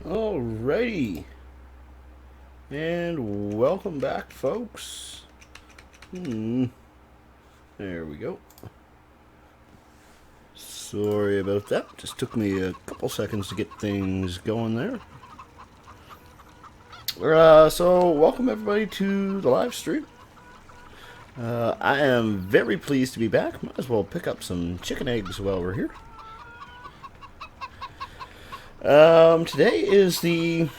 Alrighty, and welcome back, folks. There we go. Sorry about that. Just took me a couple seconds to get things going there. So welcome everybody to the live stream. I am very pleased to be back. Might as well pick up some chicken eggs while we're here. Today is the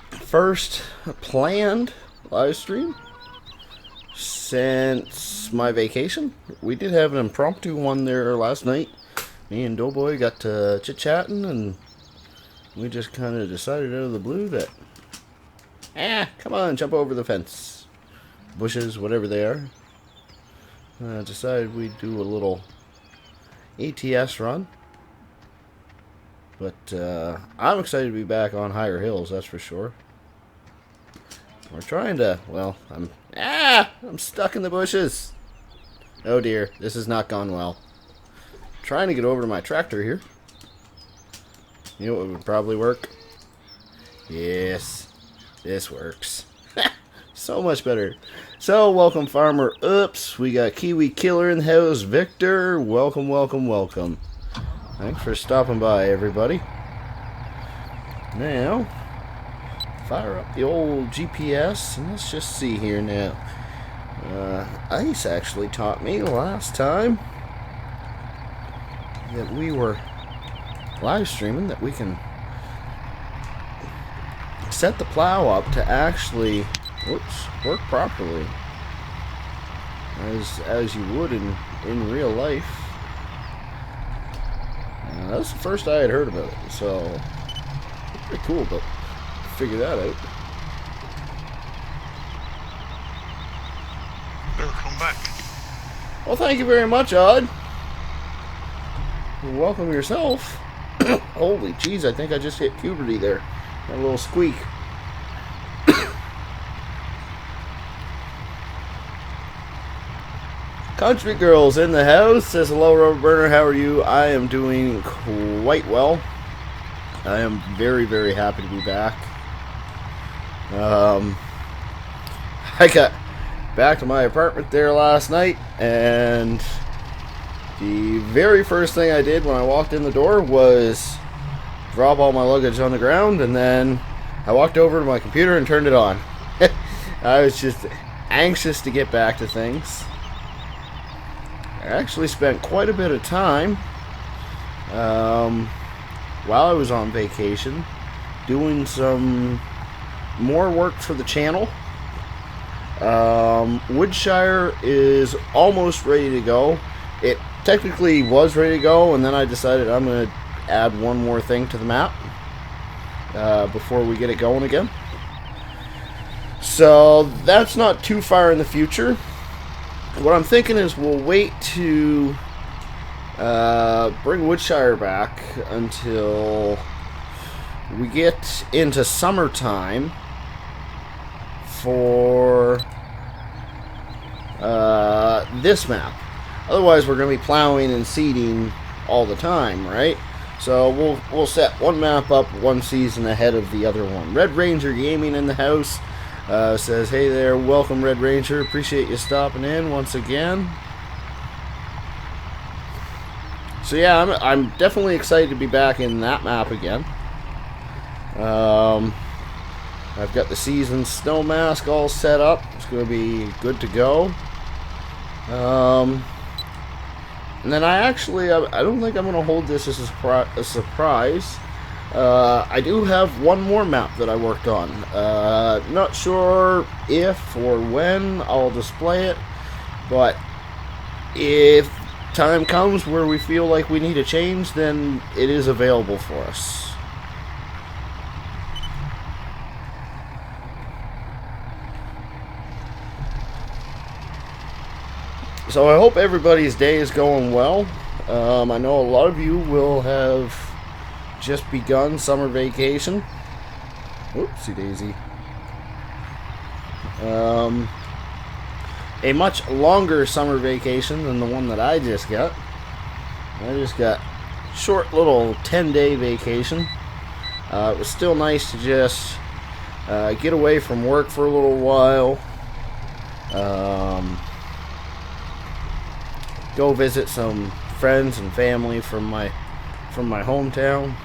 first planned live stream since my vacation. We did have an impromptu one there last night. Me and Doughboy got to chit-chatting, and we just kind of decided out of the blue that, come on, jump over the fence. Bushes, whatever they are. Decided we'd do a little ATS run. But I'm excited to be back on higher hills, that's for sure. We're trying to, well, I'm stuck in the bushes. Oh dear, this has not gone well. Trying to get over to my tractor here. You know what would probably work? Yes, this works. So much better. So, welcome Farmer Oops. We got Kiwi Killer in the house. Victor, welcome, welcome, welcome. Thanks for stopping by, everybody. Now, fire up the old GPS, and let's just see here now. Ice actually taught me last time that we were live streaming that we can set the plow up to actually work properly as you would in real life. That's the first I had heard about it, so pretty cool, but figure that out. Welcome back. Well, thank you very much, Odd. Welcome yourself. Holy jeez, I think I just hit puberty there. That little squeak. Country Girls in the house says, hello, Rubber Burner, how are you? I am doing quite well. I am very, very happy to be back. I got back to my apartment there last night, and the very first thing I did when I walked in the door was drop all my luggage on the ground, and then I walked over to my computer and turned it on. I was just anxious to get back to things. I actually spent quite a bit of time while I was on vacation doing some more work for the channel. Woodshire is almost ready to go. It technically was ready to go, and then I decided I'm going to add one more thing to the map before we get it going again. So that's not too far in the future. What I'm thinking is we'll wait to bring Woodshire back until we get into summertime for this map. Otherwise, we're going to be plowing and seeding all the time, right? So we'll set one map up one season ahead of the other one. Red Ranger Gaming in the house. Says, hey there, welcome Red Ranger, appreciate you stopping in once again. So yeah, I'm definitely excited to be back in that map again. I've got the season snow mask all set up, it's going to be good to go. And then I don't think I'm going to hold this as a surprise. I do have one more map that I worked on. Not sure if or when I'll display it, but if time comes where we feel like we need a change, then it is available for us. So I hope everybody's day is going well. I know a lot of you will have just begun summer vacation. Oopsie daisy. A much longer summer vacation than the one that I just got. I just got short little 10-day vacation. It was still nice to just get away from work for a little while. Go visit some friends and family from my hometown.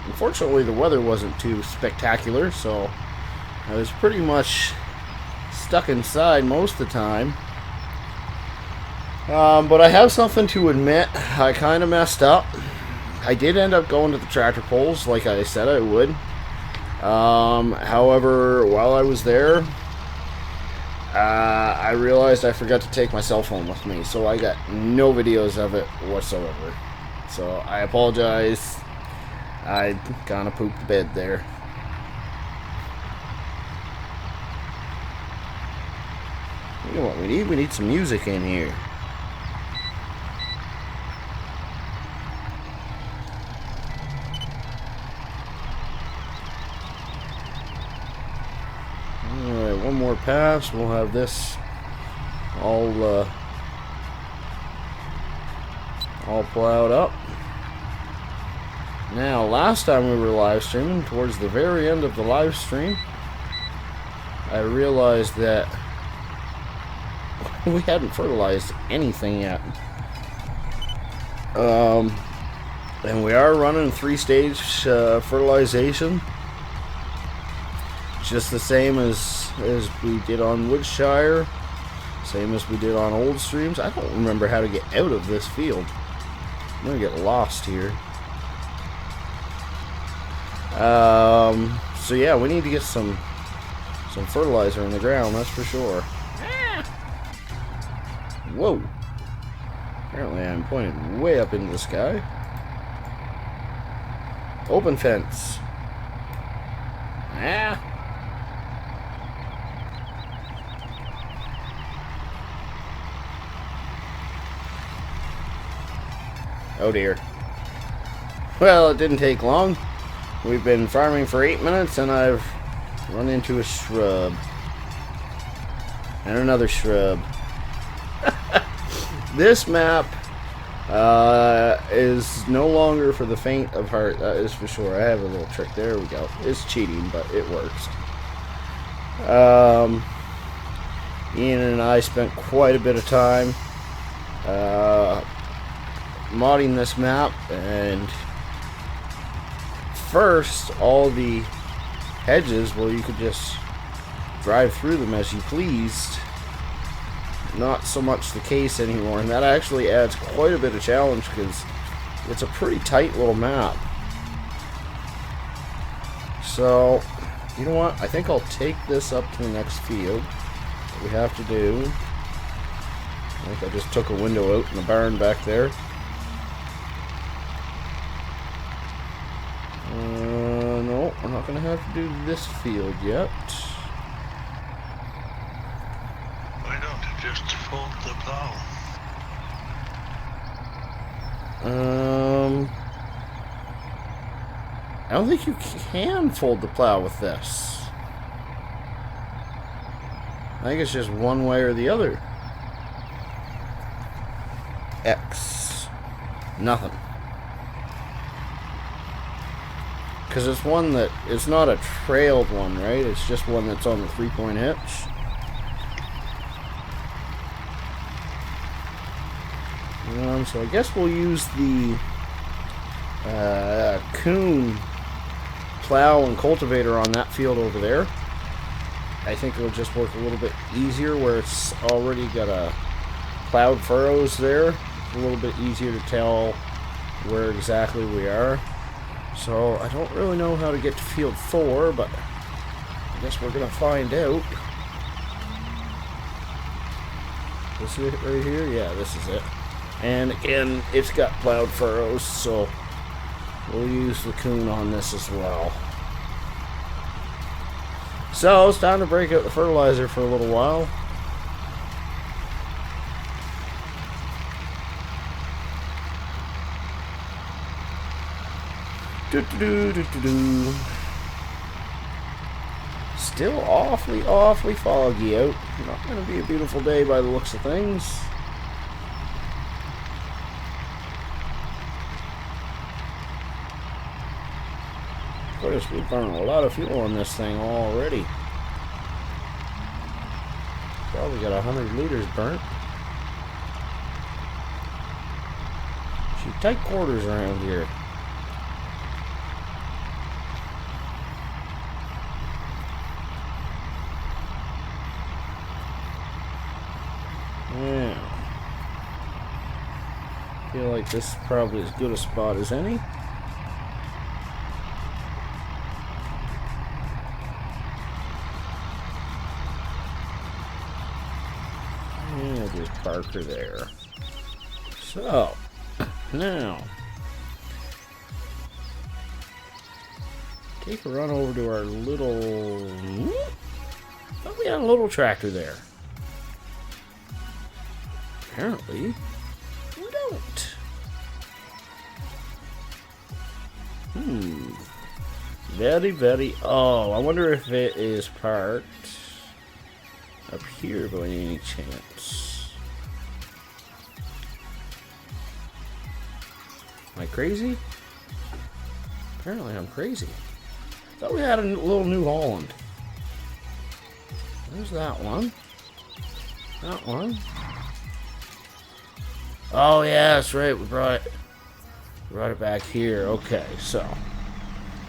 Unfortunately, the weather wasn't too spectacular, so I was pretty much stuck inside most of the time. But I have something to admit. I kind of messed up. I did end up going to the tractor pulls like I said I would. However, while I was there, I realized I forgot to take my cell phone with me, so I got no videos of it whatsoever. So I apologize. I kind of pooped the bed there. You know what we need? We need some music in here. Alright, one more pass. We'll have this all plowed up. Now, last time we were live streaming, towards the very end of the live stream, I realized that we hadn't fertilized anything yet. And we are running 3-stage fertilization, just the same as we did on Woodshire, same as we did on old streams. I don't remember how to get out of this field. I'm gonna get lost here. So yeah, we need to get some fertilizer in the ground, that's for sure. Whoa! Apparently I'm pointed way up into the sky. Open fence. Ah! Oh dear. Well, it didn't take long. We've been farming for 8 minutes and I've run into a shrub. And another shrub. This map is no longer for the faint of heart, that is for sure. I have a little trick. There we go. It's cheating, but it works. Ian and I spent quite a bit of time modding this map, and first all the hedges, well, you could just drive through them as you pleased. Not so much the case anymore, and that actually adds quite a bit of challenge because it's a pretty tight little map. So, you know what? I think I'll take this up to the next field. What we have to do, I think I just took a window out in the barn back there. No, I'm not going to have to do this field yet. Why don't you just fold the plow? I don't think you can fold the plow with this. I think it's just one way or the other. X. Nothing. Because it's one that, it's not a trailed one, right? It's just one that's on the 3-point hitch. So I guess we'll use the Coon plow and cultivator on that field over there. I think it'll just work a little bit easier where it's already got a plowed furrows there. It's a little bit easier to tell where exactly we are. So I don't really know how to get to field 4, but I guess we're gonna find out. This is it right here? Yeah, this is it. And again, it's got plowed furrows, so we'll use the Coon on this as well. So it's time to break out the fertilizer for a little while. Still awfully foggy out. Not going to be a beautiful day by the looks of things. course, we burned a lot of fuel on this thing already. Probably got 100 liters burnt. Shoot, tight quarters around here. Yeah. Feel like this is probably as good a spot as any. Yeah, just park her there. So, now, take a run over to our little... thought we had a little tractor there. Apparently, we don't. Very, very... Oh, I wonder if it is parked up here by any chance. Am I crazy? Apparently I'm crazy. Thought we had a little New Holland. There's that one. That one. Oh yeah, that's right. We brought it back here. Okay, so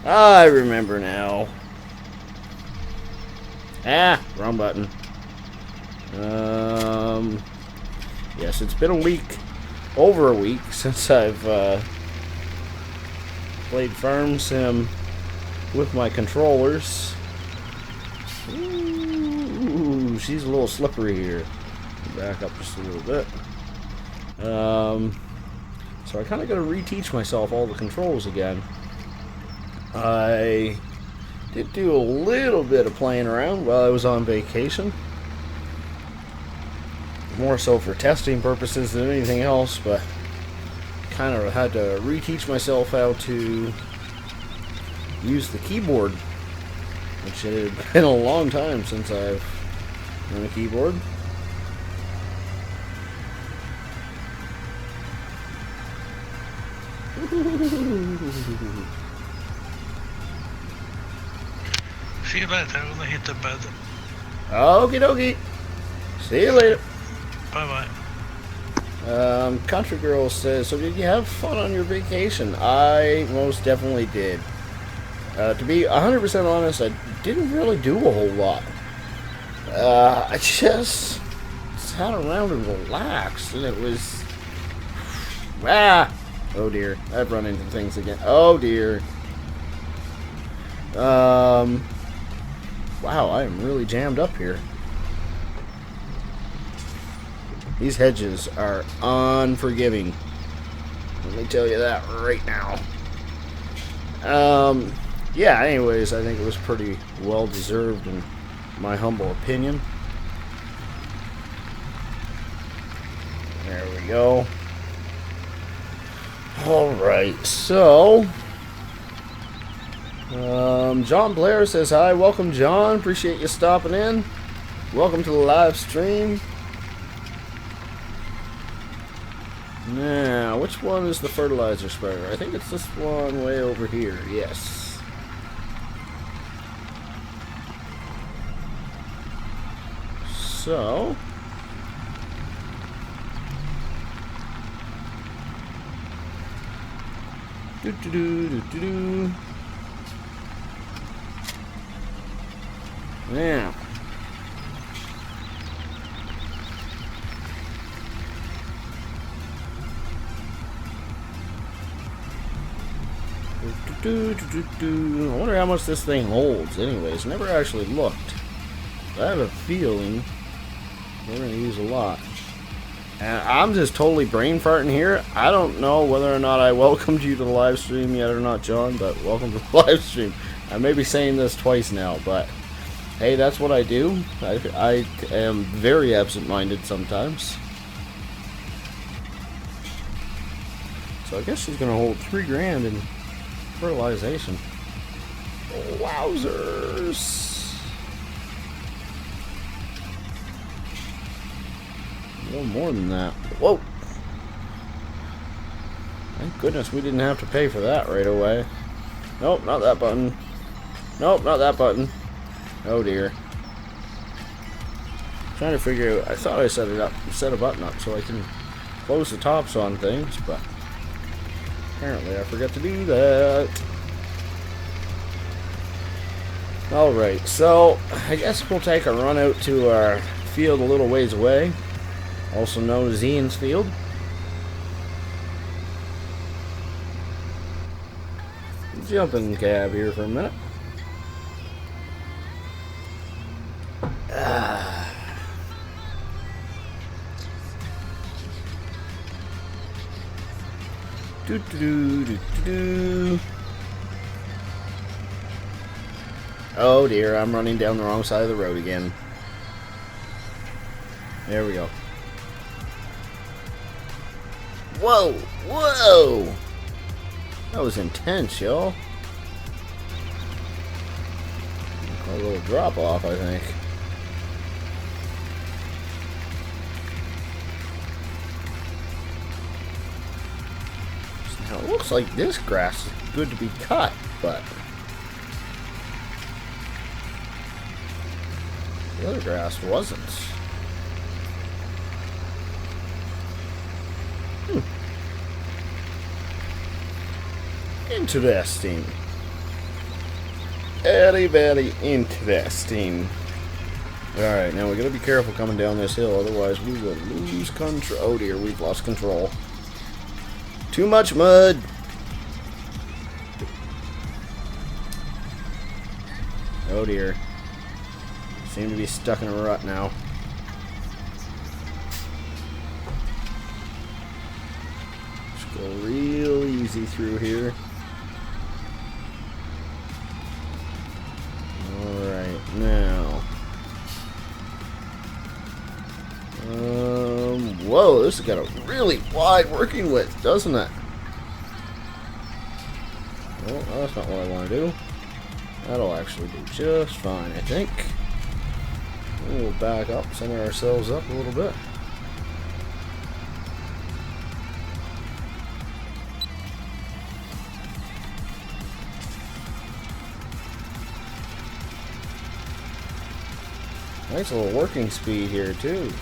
I remember now. Ah, wrong button. Yes, it's been a week, over a week, since I've played Farm Sim with my controllers. Ooh, she's a little slippery here. Back up just a little bit. So I kind of got to reteach myself all the controls again. I did do a little bit of playing around while I was on vacation. More so for testing purposes than anything else, but kind of had to reteach myself how to use the keyboard, which had been a long time since I've run a keyboard. See you later when I hit the bed. Okie dokie. See you later. Bye bye. Country Girl says, so did you have fun on your vacation? I most definitely did. To be 100% honest, I didn't really do a whole lot. I just sat around and relaxed, and it was... Ah! Oh dear, I've run into things again. Oh dear. Wow, I am really jammed up here. These hedges are unforgiving. Let me tell you that right now. Yeah, anyways, I think it was pretty well deserved in my humble opinion. There we go. Alright, so John Blair says hi. Welcome, John. Appreciate you stopping in. Welcome to the live stream. Now, which one is the fertilizer sprayer? I think it's this one way over here. Yes. So, now, I wonder how much this thing holds. Anyways, never actually looked. I have a feeling we're going to use a lot. And I'm just totally brain farting here. I don't know whether or not I welcomed you to the live stream yet or not, John, but welcome to the live stream. I may be saying this twice now, but hey, that's what I do. I am very absent-minded sometimes. So I guess she's going to hold $3 grand in fertilization. Wowzers. A little more than that. Whoa! Thank goodness we didn't have to pay for that right away. Nope, not that button. Nope, not that button. Oh dear. Trying to figure out. I thought I set a button up so I can close the tops on things, but apparently I forgot to do that. Alright, so I guess we'll take a run out to our field a little ways away, also known as Ian's field. Jump in the cab here for a minute. Do do do do do. Oh dear, I'm running down the wrong side of the road again. There we go. Whoa! Whoa! That was intense, y'all. A little drop off, I think. Now it looks like this grass is good to be cut, but the other grass wasn't. Interesting. Very, very interesting. Alright, now we gotta be careful coming down this hill, otherwise we will lose control. Oh dear, we've lost control. Too much mud! Oh dear. Seem to be stuck in a rut now. Just go real easy through here. Alright, now. Whoa, this has got a really wide working width, doesn't it? Well, that's not what I want to do. That'll actually do just fine, I think. We'll back up, center ourselves up a little bit. Nice little working speed here, too.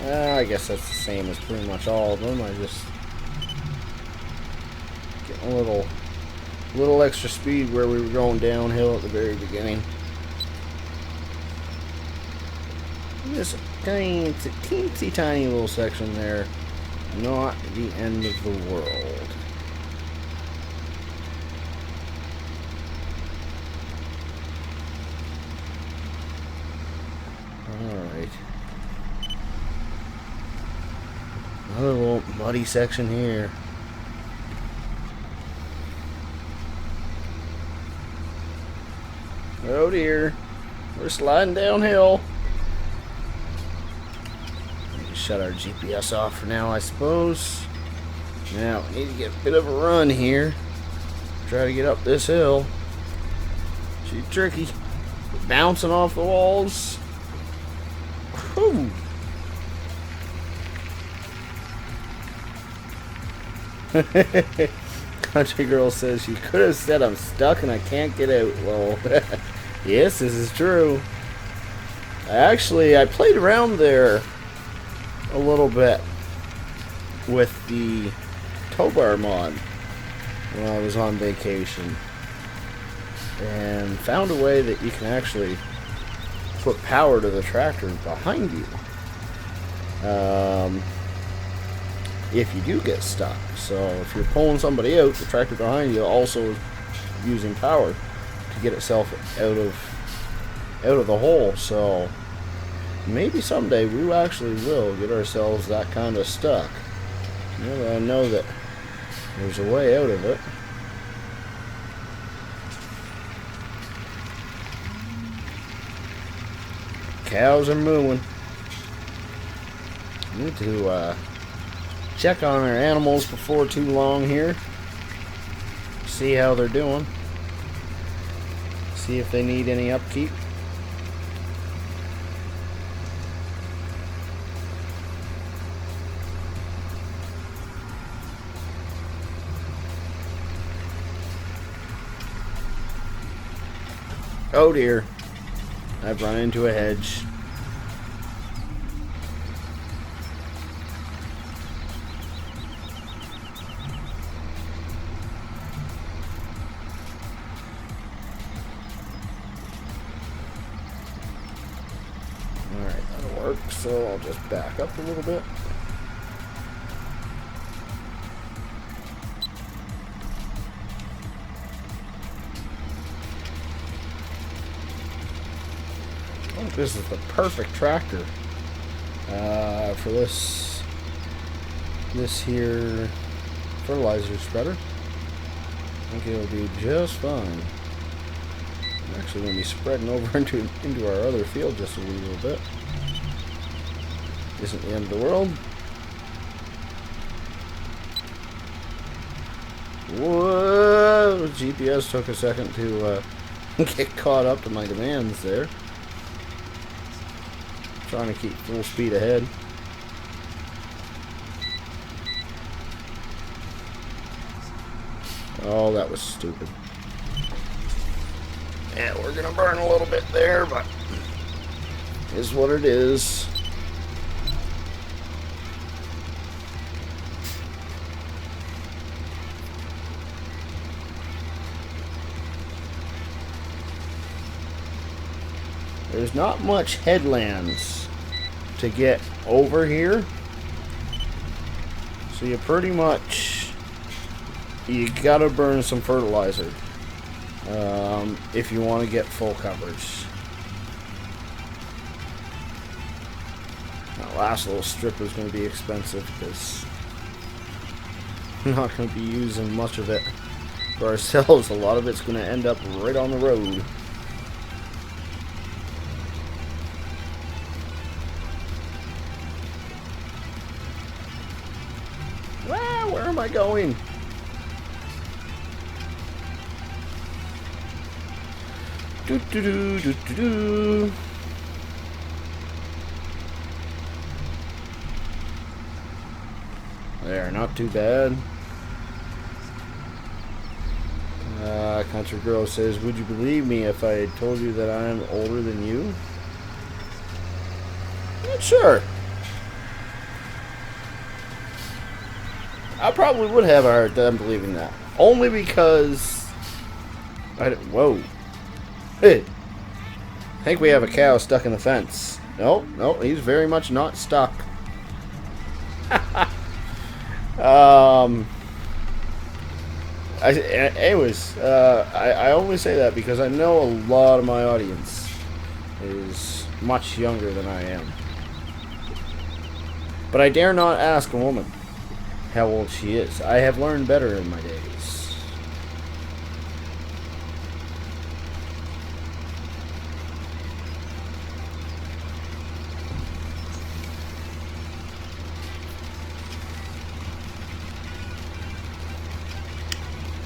I guess that's the same as pretty much all of them. I just get a little extra speed where we were going downhill at the very beginning. Just a teensy tiny little section there. Not the end of the world. Alright. Another little muddy section here. Oh dear. We're sliding downhill. Shut our GPS off for now, I suppose. Now, we need to get a bit of a run here. Try to get up this hill. She's tricky. We're bouncing off the walls. Whew. Country girl says she could have said I'm stuck and I can't get out. Well, yes, this is true. I played around there a little bit with the tow bar mod when I was on vacation, and found a way that you can actually put power to the tractor behind you if you do get stuck. So if you're pulling somebody out, the tractor behind you also is using power to get itself out of the hole. So maybe someday we actually will get ourselves that kind of stuck. I know that there's a way out of it. Cows are mooing. Need to check on our animals before too long here. See how they're doing. See if they need any upkeep. Oh dear. I've run into a hedge. Alright, that'll work. So I'll just back up a little bit. I think this is the perfect tractor for this here fertilizer spreader. I think it'll be just fine. I'm actually going to be spreading over into our other field just a little bit. Isn't the end of the world. Whoa! GPS took a second to get caught up to my demands there. Trying to keep full speed ahead. Oh, that was stupid. Yeah, we're gonna burn a little bit there, but is what it is. There's not much headlands to get over here, so you pretty much gotta burn some fertilizer if you want to get full coverage. That last little strip is going to be expensive because I'm not going to be using much of it for ourselves. A lot of it's going to end up right on the road. Where am I going? Do do do do do do. There, not too bad. Country Girl says, "Would you believe me if I told you that I'm older than you?" Not sure. I probably would have a hard time believing that. Only because... Whoa. Hey. I think we have a cow stuck in the fence. No, he's very much not stuck. Anyways, I only say that because I know a lot of my audience is much younger than I am. But I dare not ask a woman how old she is. I have learned better in my days.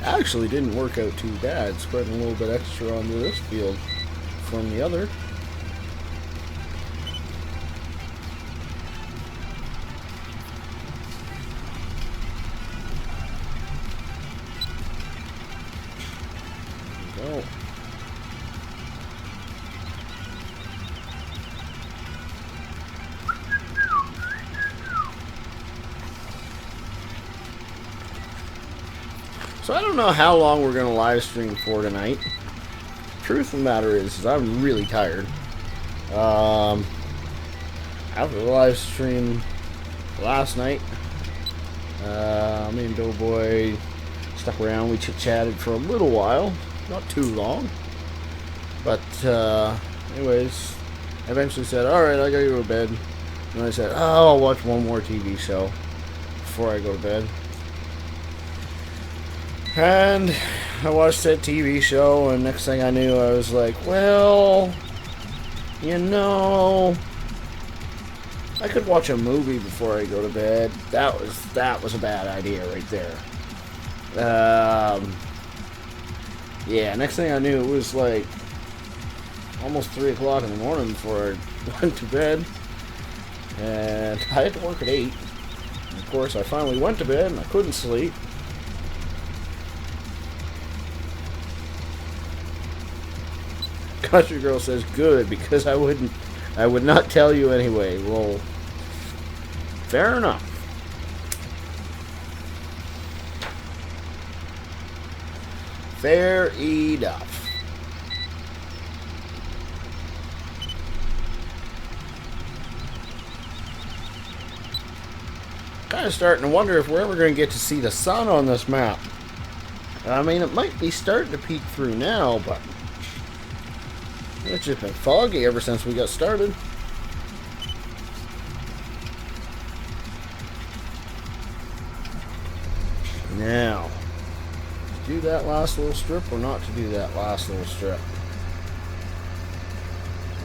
Actually didn't work out too bad, spreading a little bit extra onto this field from the other. There we go. So I don't know how long we're going to live stream for tonight. Truth of the matter is I'm really tired. After the live stream last night, me and Doughboy stuck around. We chit-chatted for a little while. Not too long. But, anyways, I eventually said, alright, I gotta go to bed. And I said, oh, I'll watch one more TV show before I go to bed. And I watched that TV show, and next thing I knew, I was like, well, you know, I could watch a movie before I go to bed. That was a bad idea right there. Yeah, next thing I knew, it was like almost 3 o'clock in the morning before I went to bed. And I had to work at 8. And of course, I finally went to bed, and I couldn't sleep. Country Girl says good because I would not tell you anyway. Well, fair enough. Fair enough. Kind of starting to wonder if we're ever going to get to see the sun on this map. I mean, it might be starting to peek through now, but it's just been foggy ever since we got started. Now, to do that last little strip or not to do that last little strip?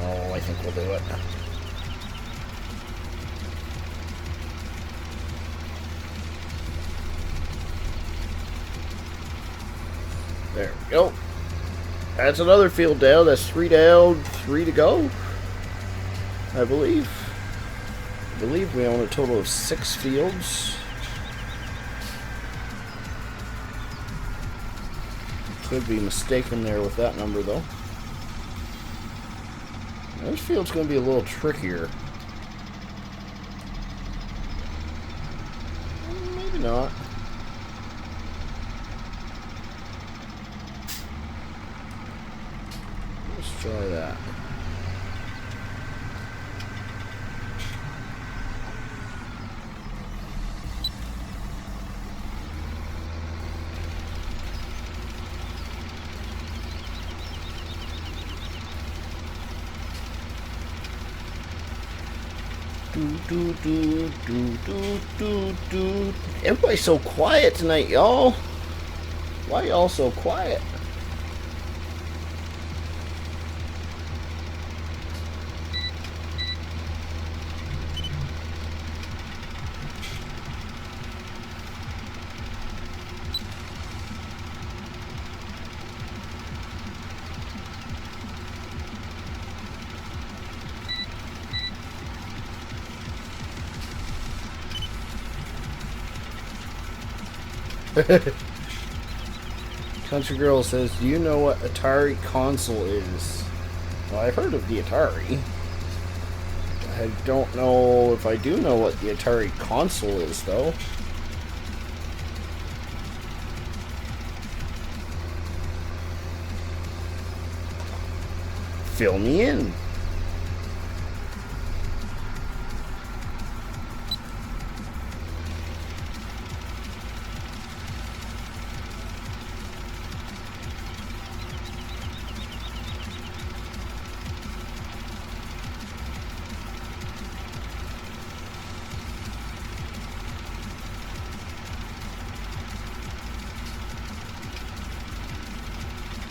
Oh, I think we'll do it. There we go. That's another field down. That's 3 down, 3 to go. I believe. We own a total of 6 fields. Could be mistaken there with that number though. This field's going to be a little trickier. Maybe not. Let's try that. Everybody's so quiet tonight, y'all. Why y'all so quiet? Country Girl says, do you know what Atari console is? Well, I've heard of the Atari. I don't know if I do know what the Atari console is, though. Fill me in.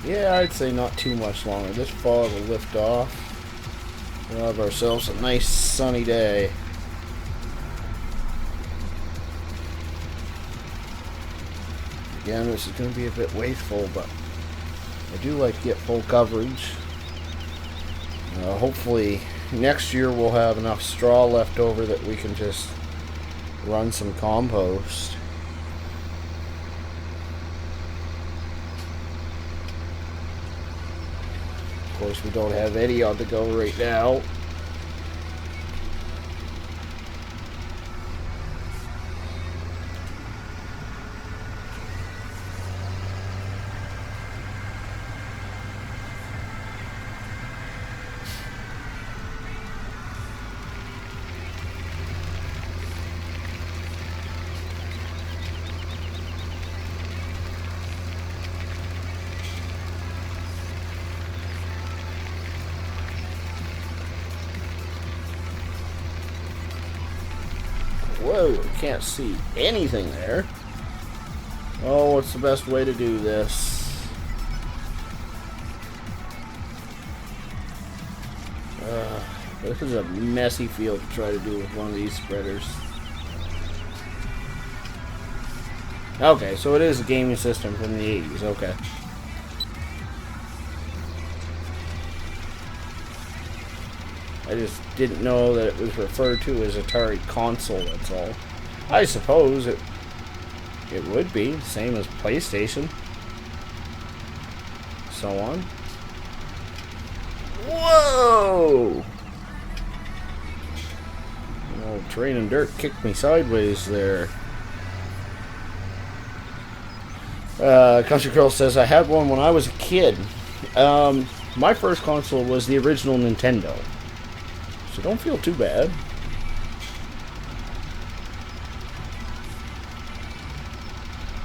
Yeah, I'd say not too much longer. This fog will lift off. We'll have ourselves a nice sunny day. Again, this is going to be a bit wasteful, but I do like to get full coverage. Hopefully next year we'll have enough straw left over that we can just run some compost. Of course, we don't have any on the go right now. Whoa, I can't see anything there. Oh, what's the best way to do this? This is a messy field to try to do with one of these spreaders. Okay, so it is a gaming system from the 80s, okay. I just didn't know that it was referred to as Atari console, that's all. I suppose it would be, same as PlayStation. So on. Whoa! Oh, train and dirt kicked me sideways there. Country Girl says, I had one when I was a kid. My first console was the original Nintendo. So don't feel too bad.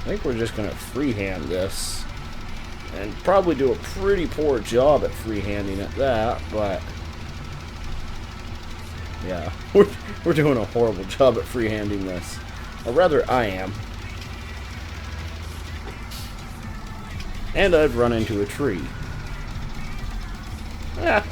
I think we're just going to freehand this. And probably do a pretty poor job at freehanding at that, but... yeah, we're doing a horrible job at freehanding this. Or rather, I am. And I've run into a tree. Ah.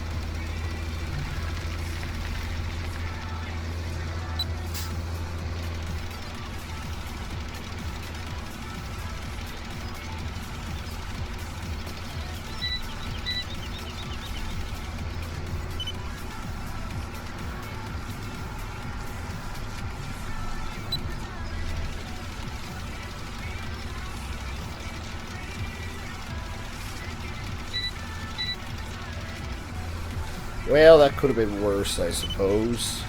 Well, that could have been worse, I suppose.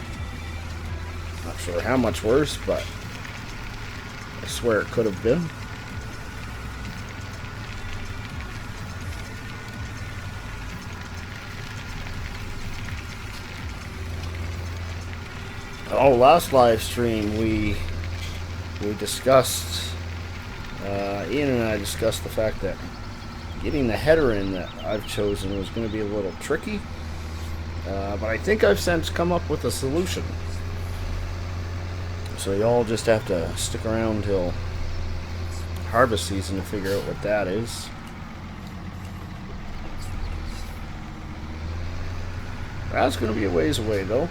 Not sure how much worse, but I swear it could have been. Oh, last live stream we discussed, Ian and I discussed the fact that getting the header in that I've chosen was going to be a little tricky. But I think I've since come up with a solution. So y'all just have to stick around till harvest season to figure out what that is. That's going to be a ways away though.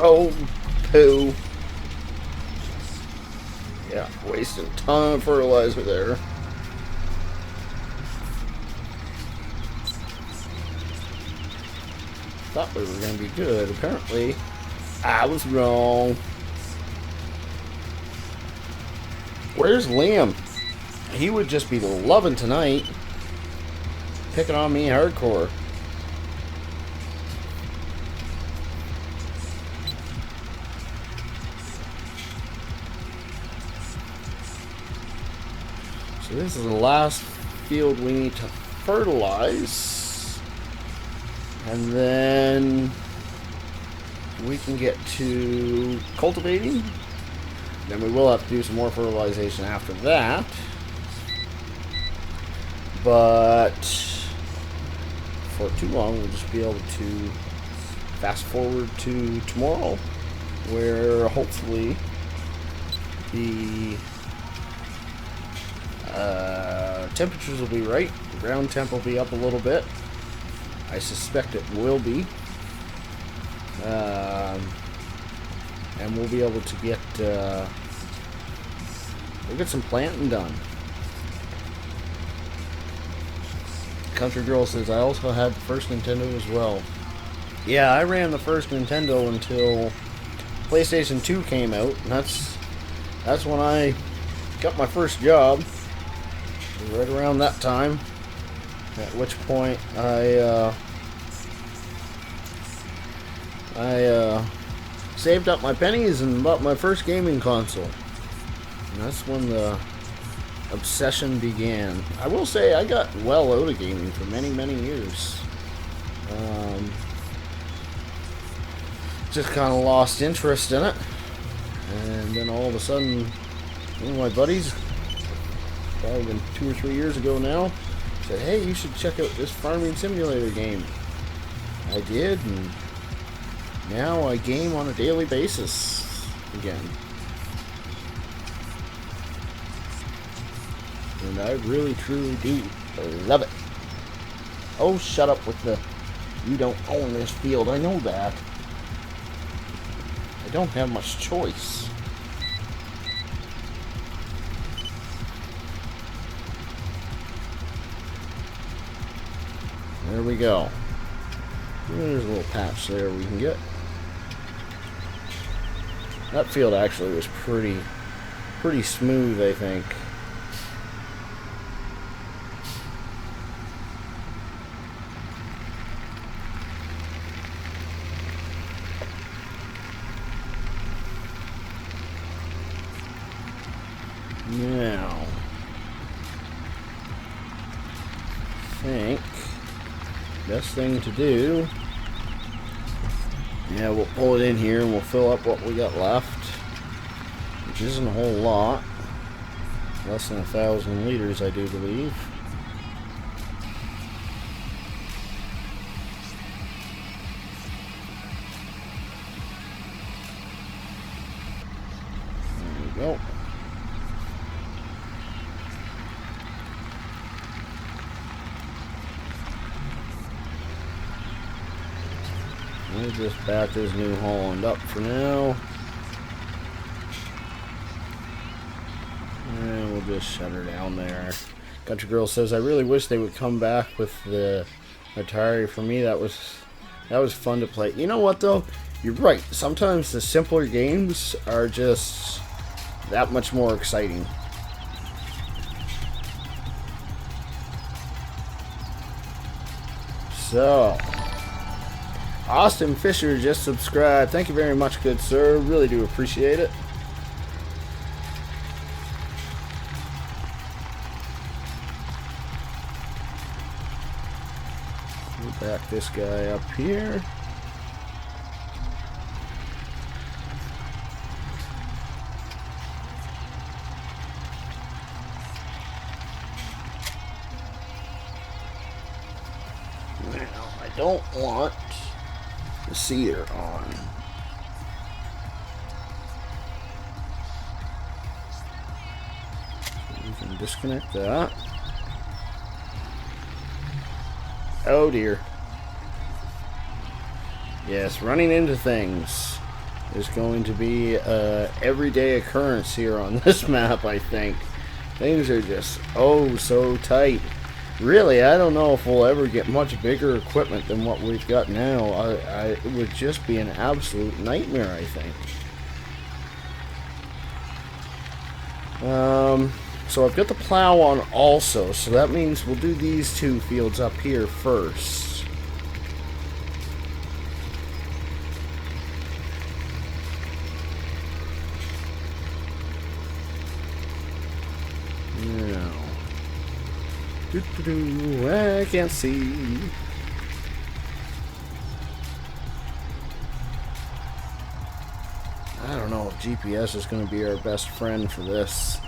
Oh, poo. Yeah, wasted a ton of fertilizer there. Thought we were going to be good. Apparently, I was wrong. Where's Liam? He would just be loving tonight. Picking on me hardcore. So this is the last field we need to fertilize. And then we can get to cultivating. Then we will have to do some more fertilization after that. But for too long, we'll just be able to fast forward to tomorrow, where hopefully the temperatures will be right. The ground temp will be up a little bit. I suspect it will be. And we'll be able to get we'll get some planting done. Country Girl says, I also had the first Nintendo as well. Yeah, I ran the first Nintendo until PlayStation 2 came out, and that's when I got my first job. Right around that time, at which point I saved up my pennies and bought my first gaming console. And that's when the obsession began. I will say I got well out of gaming for many, many years. Just kind of lost interest in it. And then all of a sudden, one of my buddies, probably been 2 or 3 years ago now, said, hey, you should check out this farming simulator game. I did, and now I game on a daily basis again. And I really, truly do love it. Oh, shut up with the, you don't own this field. I know that. I don't have much choice. There we go. There's a little patch there we can get. That field actually was pretty smooth, I think. Now, I think best thing to do, yeah, we'll pull it in here and we'll fill up what we got left, which isn't a whole lot, less than 1,000 liters, I do believe. There we go. We'll just back this New Holland up for now. And we'll just shut her down there. Country Girl says, I really wish they would come back with the Atari. For me, that was fun to play. You know what, though? You're right. Sometimes the simpler games are just that much more exciting. So, Austin Fisher just subscribed. Thank you very much, good sir. Really do appreciate it. We'll back this guy up here. Now, I don't want the seeder on. So we can disconnect that. Oh dear. Yes, running into things is going to be an everyday occurrence here on this map, I think. Things are just oh so tight. Really, I don't know if we'll ever get much bigger equipment than what we've got now. It would just be an absolute nightmare, I think. So I've got the plow on also, so that means we'll do these two fields up here first. Now. I can't see. I don't know if GPS is going to be our best friend for this.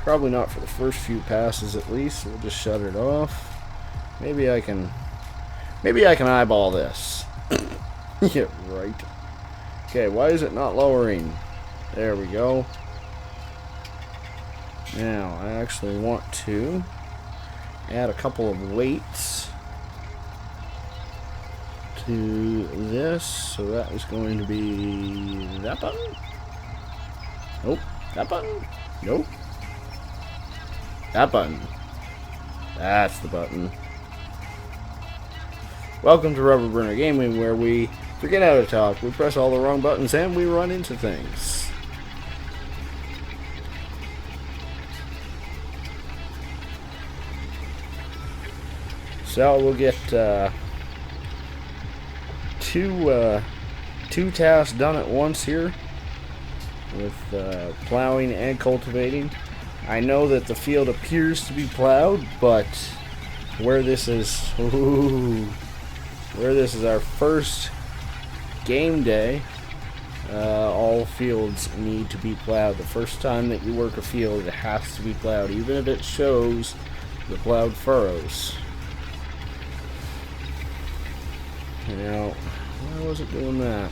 Probably not for the first few passes at least. We'll just shut it off. Maybe I can eyeball this. Yeah, right. Okay, why is it not lowering? There we go. Now, I actually want to add a couple of weights to this. So that is going to be that button. Nope. That button. Nope. That button. That's the button. Welcome to Rubber Burner Gaming, where we forget how to talk, we press all the wrong buttons, and we run into things. So we'll get two tasks done at once here with plowing and cultivating. I know that the field appears to be plowed, but where this is our first game day, all fields need to be plowed. The first time that you work a field, it has to be plowed, even if it shows the plowed furrows. Now, why was it doing that?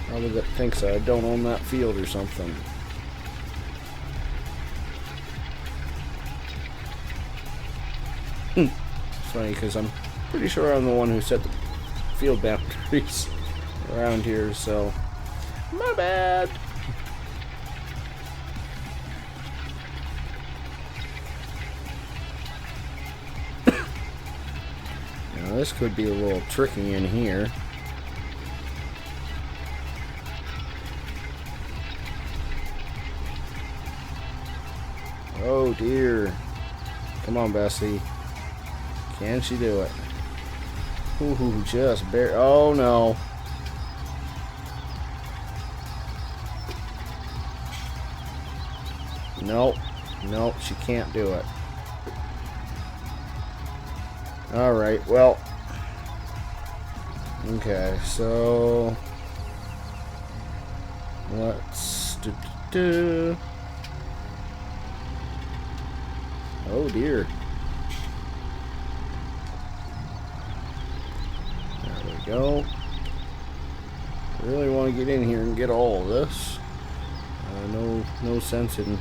Probably that thinks I don't own that field or something. It's funny because I'm pretty sure I'm the one who set the field boundaries around here, so my bad. Now this could be a little tricky in here. Oh dear. Come on, Bessie. Can she do it? Ooh, just bare. Oh no. Nope. Nope, she can't do it. Alright, well. Okay, so let's do. Oh dear. There we go. I really want to get in here and get all of this. No sense in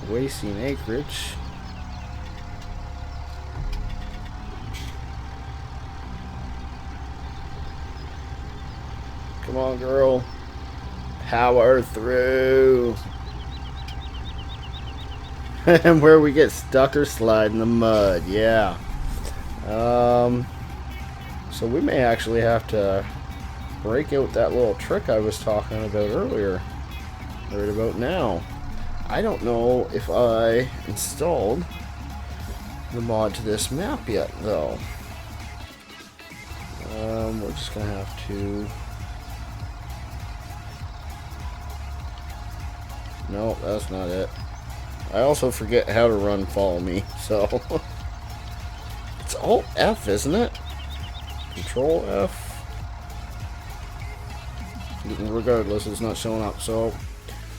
wasting acreage. Come on, girl. Power through. And where we get stuck or slide in the mud, yeah. So we may actually have to break out that little trick I was talking about earlier. Right about now. I don't know if I installed the mod to this map yet, though. We're just gonna have to. No, that's not it. I also forget how to run follow me, so it's Alt F, isn't it? Control F. Regardless, it's not showing up. So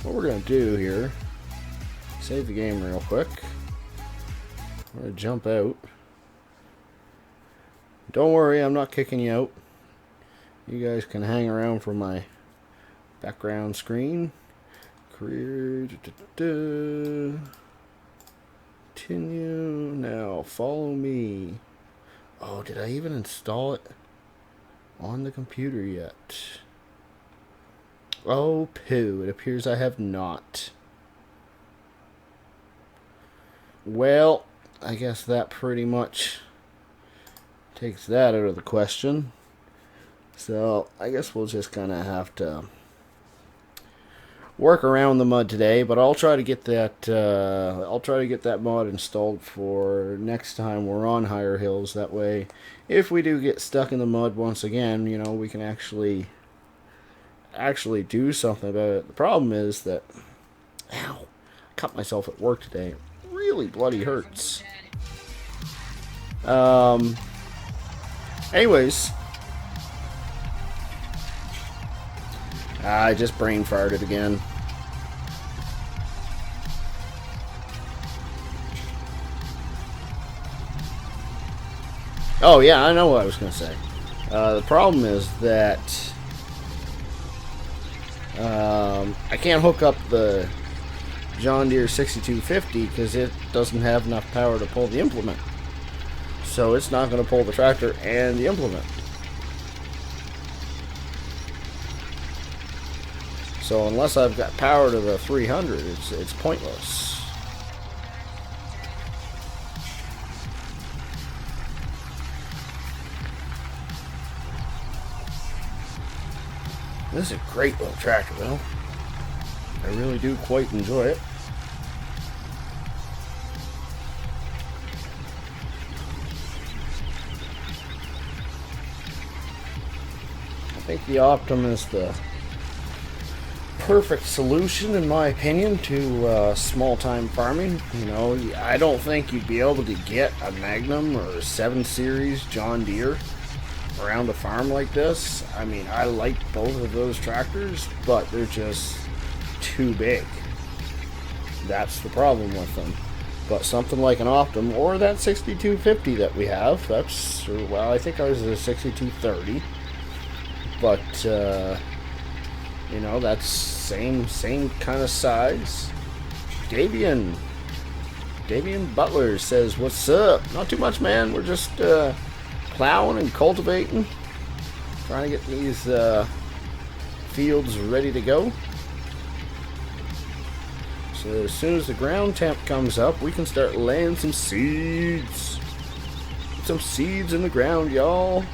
what we're gonna do here, save the game real quick. We're gonna jump out. Don't worry, I'm not kicking you out. You guys can hang around for my background screen. Career, continue. Now follow me. Oh, did I even install it on the computer yet? Oh, poo. It appears I have not. Well, I guess that pretty much takes that out of the question. So, I guess we'll just kind of have to work around the mud today, but I'll try to get that mod installed for next time we're on higher hills. That way, if we do get stuck in the mud once again, you know, we can actually do something about it. The problem is that, ow, I cut myself at work today. It really bloody hurts. Anyways, I just brain farted again. Oh yeah, I know what I was going to say. The problem is that I can't hook up the John Deere 6250 because it doesn't have enough power to pull the implement. So it's not going to pull the tractor and the implement. So unless I've got power to the 300, it's pointless. This is a great little tractor, though. I really do quite enjoy it. I think the Optum is the perfect solution, in my opinion, to small-time farming. You know, I don't think you'd be able to get a Magnum or a 7 Series John Deere around a farm like this. I mean, I like both of those tractors, but they're just too big. That's the problem with them. But something like an Optum or that 6250 that we have, that's, well, I think ours is a 6230, but you know, that's same kind of size. Davian Butler says, "What's up? Not too much, man. We're just plowing and cultivating, trying to get these fields ready to go. So as soon as the ground temp comes up, we can start laying some seeds. some seeds in the ground, y'all.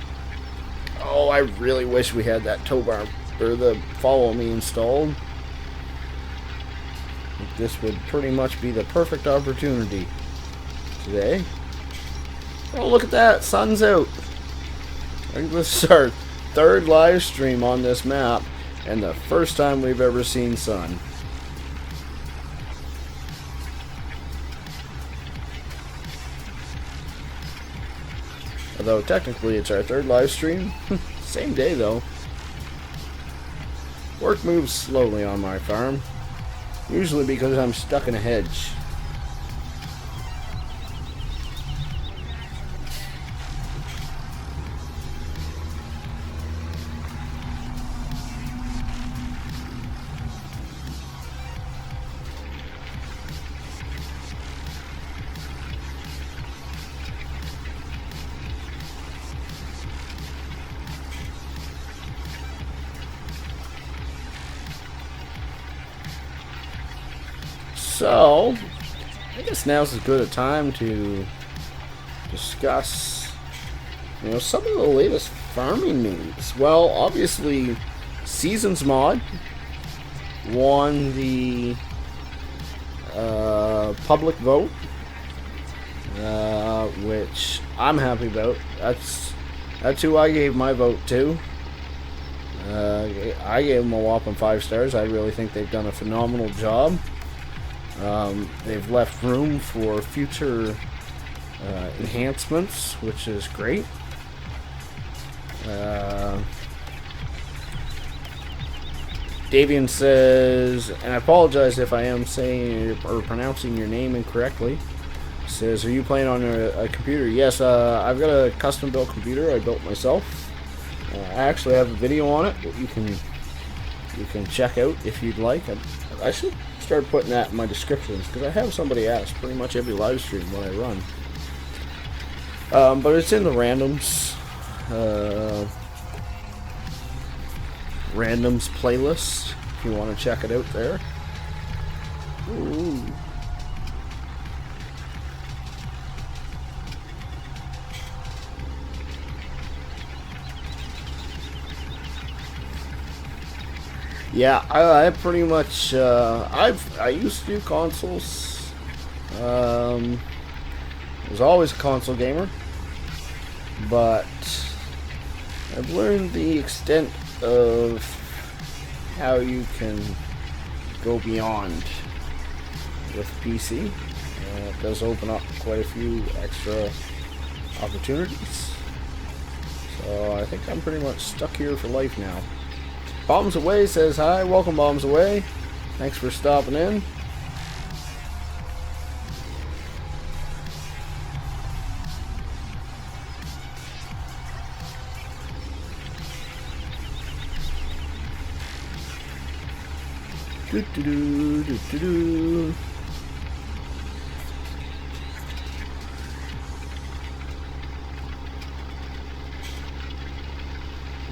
Oh, I really wish we had that tow bar or the follow me installed. This would pretty much be the perfect opportunity today. Oh, look at that. Sun's out. I think this is our third live stream on this map and the first time we've ever seen sun. Although technically it's our third live stream. Same day though. Work moves slowly on my farm. Usually because I'm stuck in a hedge. So, I guess now's as good a time to discuss, some of the latest farming news. Well, obviously, Seasons Mod won the public vote, which I'm happy about. That's who I gave my vote to. I gave them a whopping 5 stars. I really think they've done a phenomenal job. They've left room for future enhancements, which is great. Davian says, and I apologize if I am saying or pronouncing your name incorrectly, says, are you playing on a computer? Yes, I've got a custom built computer I built myself. I actually have a video on it that you can check out if you'd like. I should start putting that in my descriptions because I have somebody ask pretty much every live stream when I run. But it's in the randoms playlist if you want to check it out there. Ooh. Yeah, I pretty much I used to do consoles. I was always a console gamer, but I've learned the extent of how you can go beyond with PC. It does open up quite a few extra opportunities. So I think I'm pretty much stuck here for life now. Bombs Away says hi. Welcome, Bombs Away. Thanks for stopping in. Do.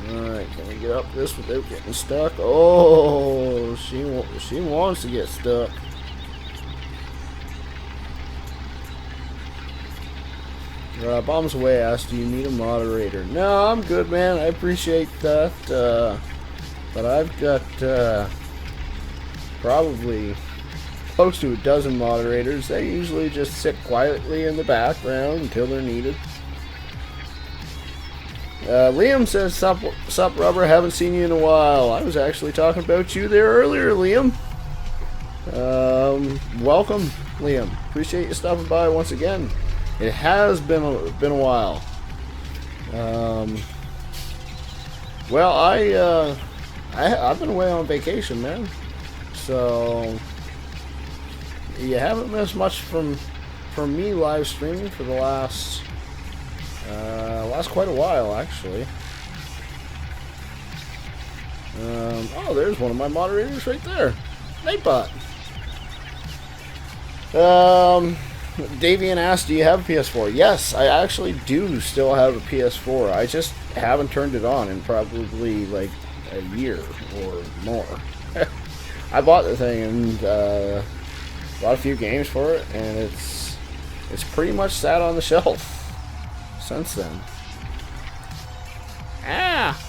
Alright, can we get up this without getting stuck? Oh, she wants to get stuck. Bombs Away asked, do you need a moderator? No, I'm good, man. I appreciate that. But I've got probably close to a dozen moderators. They usually just sit quietly in the background until they're needed. Liam says, sup Rubber, haven't seen you in a while. I was actually talking about you there earlier, Liam. Welcome, Liam. Appreciate you stopping by once again. It has been a while. Well, I've been away on vacation, man. So you haven't missed much from me live streaming for the last quite a while, actually. Oh, there's one of my moderators right there, Nightbot. Davian asked, do you have a PS4? Yes, I actually do still have a PS4. I just haven't turned it on in probably like a year or more. I bought the thing and bought a few games for it, and it's pretty much sat on the shelf. since then. Ah!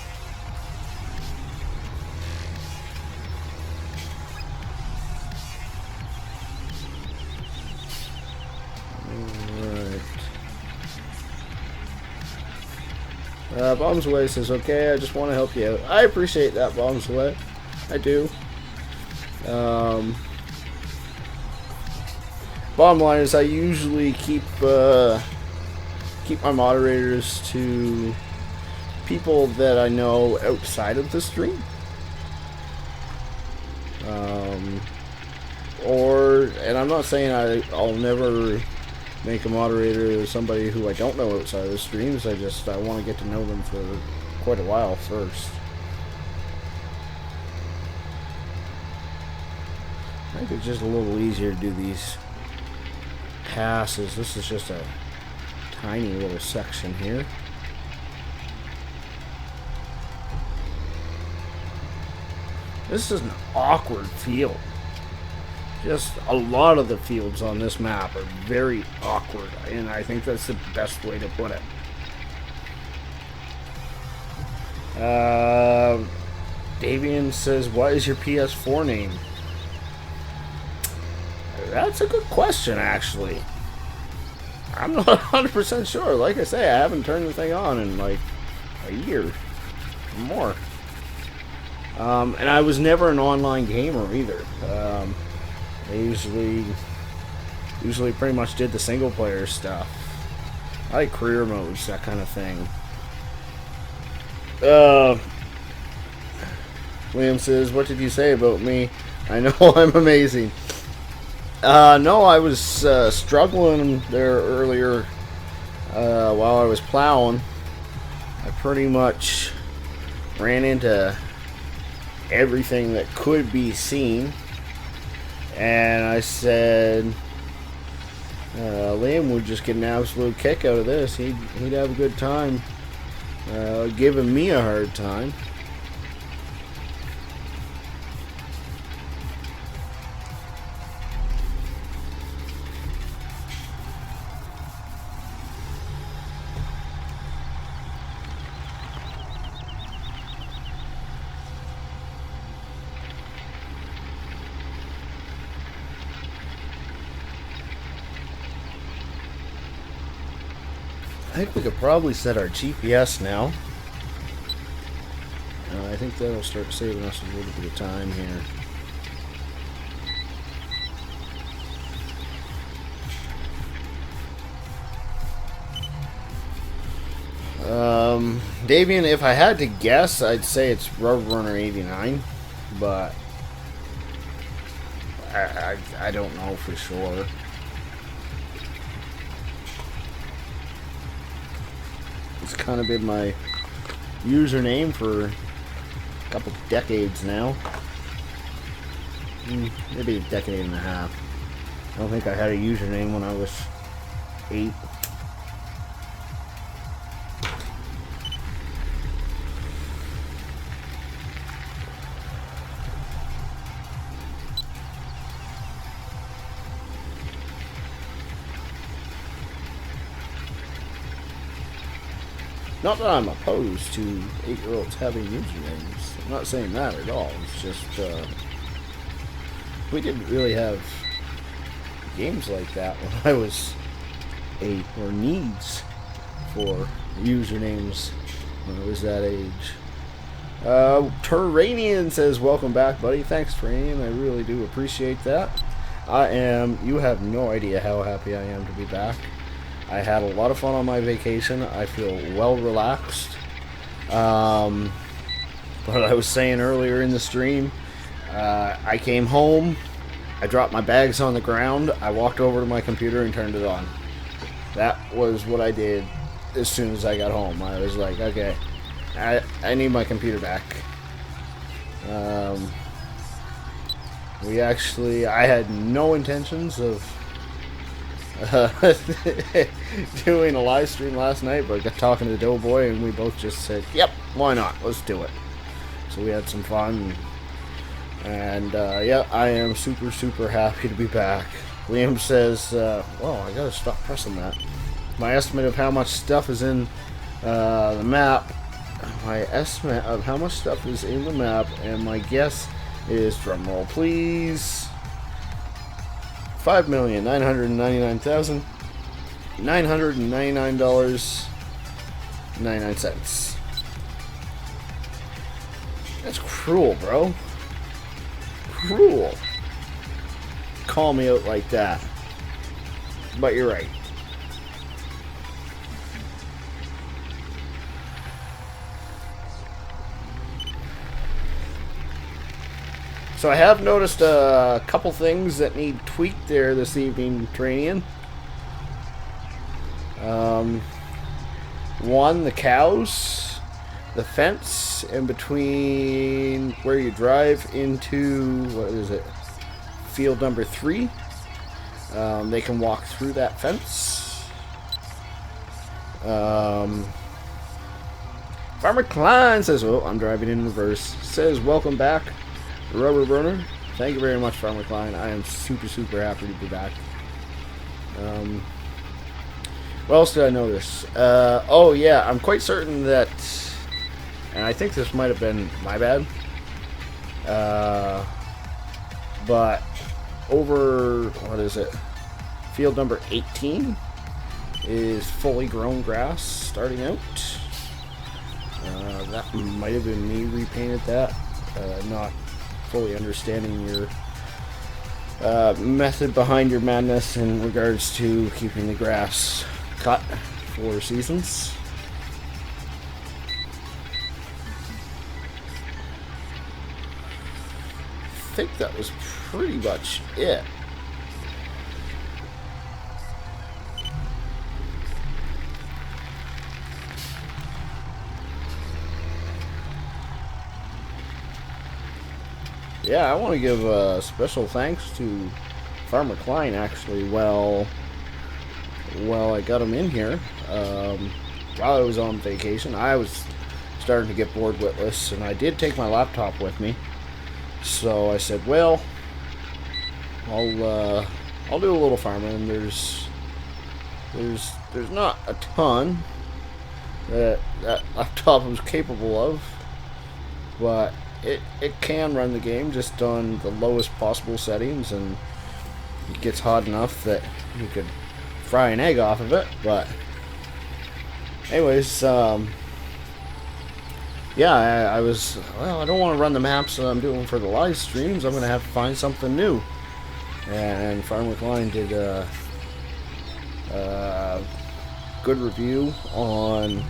Bombs Away says, okay, I just want to help you out. I appreciate that, Bombs Away. I do. Bottom line is I usually keep my moderators to people that I know outside of the stream. And I'm not saying I'll never make a moderator somebody who I don't know outside of the streams. I want to get to know them for quite a while first. I think it's just a little easier to do these passes. This is just a tiny little section here. This is an awkward field. Just a lot of the fields on this map are very awkward, and I think that's the best way to put it. Davian says, what is your PS4 name? That's a good question, actually. I'm not 100% sure. Like I say, I haven't turned the thing on in like a year or more. And I was never an online gamer either. I usually pretty much did the single player stuff. I like career modes, that kind of thing. Liam says, what did you say about me? I know I'm amazing. No, I was struggling there earlier while I was plowing. I pretty much ran into everything that could be seen. And I said, Liam would just get an absolute kick out of this. He'd have a good time giving me a hard time. I think we could probably set our GPS now. I think that'll start saving us a little bit of time here. Davian, if I had to guess, I'd say it's Roadrunner 89, but I don't know for sure. It's kind of been my username for a couple decades now. Maybe a decade and a half. I don't think I had a username when I was 8. Not that I'm opposed to 8-year-olds having usernames. I'm not saying that at all. It's just, we didn't really have games like that when I was 8, or needs for usernames when I was that age. Terranian says, welcome back, buddy. Thanks, Terranian. I really do appreciate that. You have no idea how happy I am to be back. I had a lot of fun on my vacation. I feel well relaxed. But I was saying earlier in the stream, I came home, I dropped my bags on the ground, I walked over to my computer and turned it on. That was what I did as soon as I got home. I was like, okay, I need my computer back. I had no intentions of doing a live stream last night, but I got talking to Doughboy and we both just said, yep, why not, let's do it. So we had some fun, and yeah, I am super happy to be back. Liam says, well, I gotta stop pressing that. my estimate of how much stuff is in the map. My estimate of how much stuff is in the map, and my guess is, drum roll please, $5,999,999.99. That's cruel, bro. Cruel. Call me out like that. But you're right. So I have noticed a couple things that need tweaked there this evening, Tranian. One, the cows, the fence in between where you drive into, what is it, field number 3. They can walk through that fence. Farmer Klein says, oh, I'm driving in reverse. Says, welcome back, Rubber Burner. Thank you very much, Farmer Klein. I am super, super happy to be back. What else did I notice? Oh, yeah, I'm quite certain that, and I think this might have been my bad, but over, what is it, field number 18 is fully grown grass starting out. That might have been me repainted that, not fully understanding your method behind your madness in regards to keeping the grass cut for seasons. I think that was pretty much it. Yeah, I want to give a special thanks to Farmer Klein, actually. Well, I got him in here. While I was on vacation, I was starting to get bored witless, and I did take my laptop with me. So I said, well, I'll do a little farming. There's not a ton that laptop was capable of, but it can run the game just on the lowest possible settings, and it gets hot enough that you could fry an egg off of it. But anyways, yeah, I was, well, I don't want to run the maps that I'm doing for the live streams. I'm going to have to find something new. And Farmer Klein did a good review on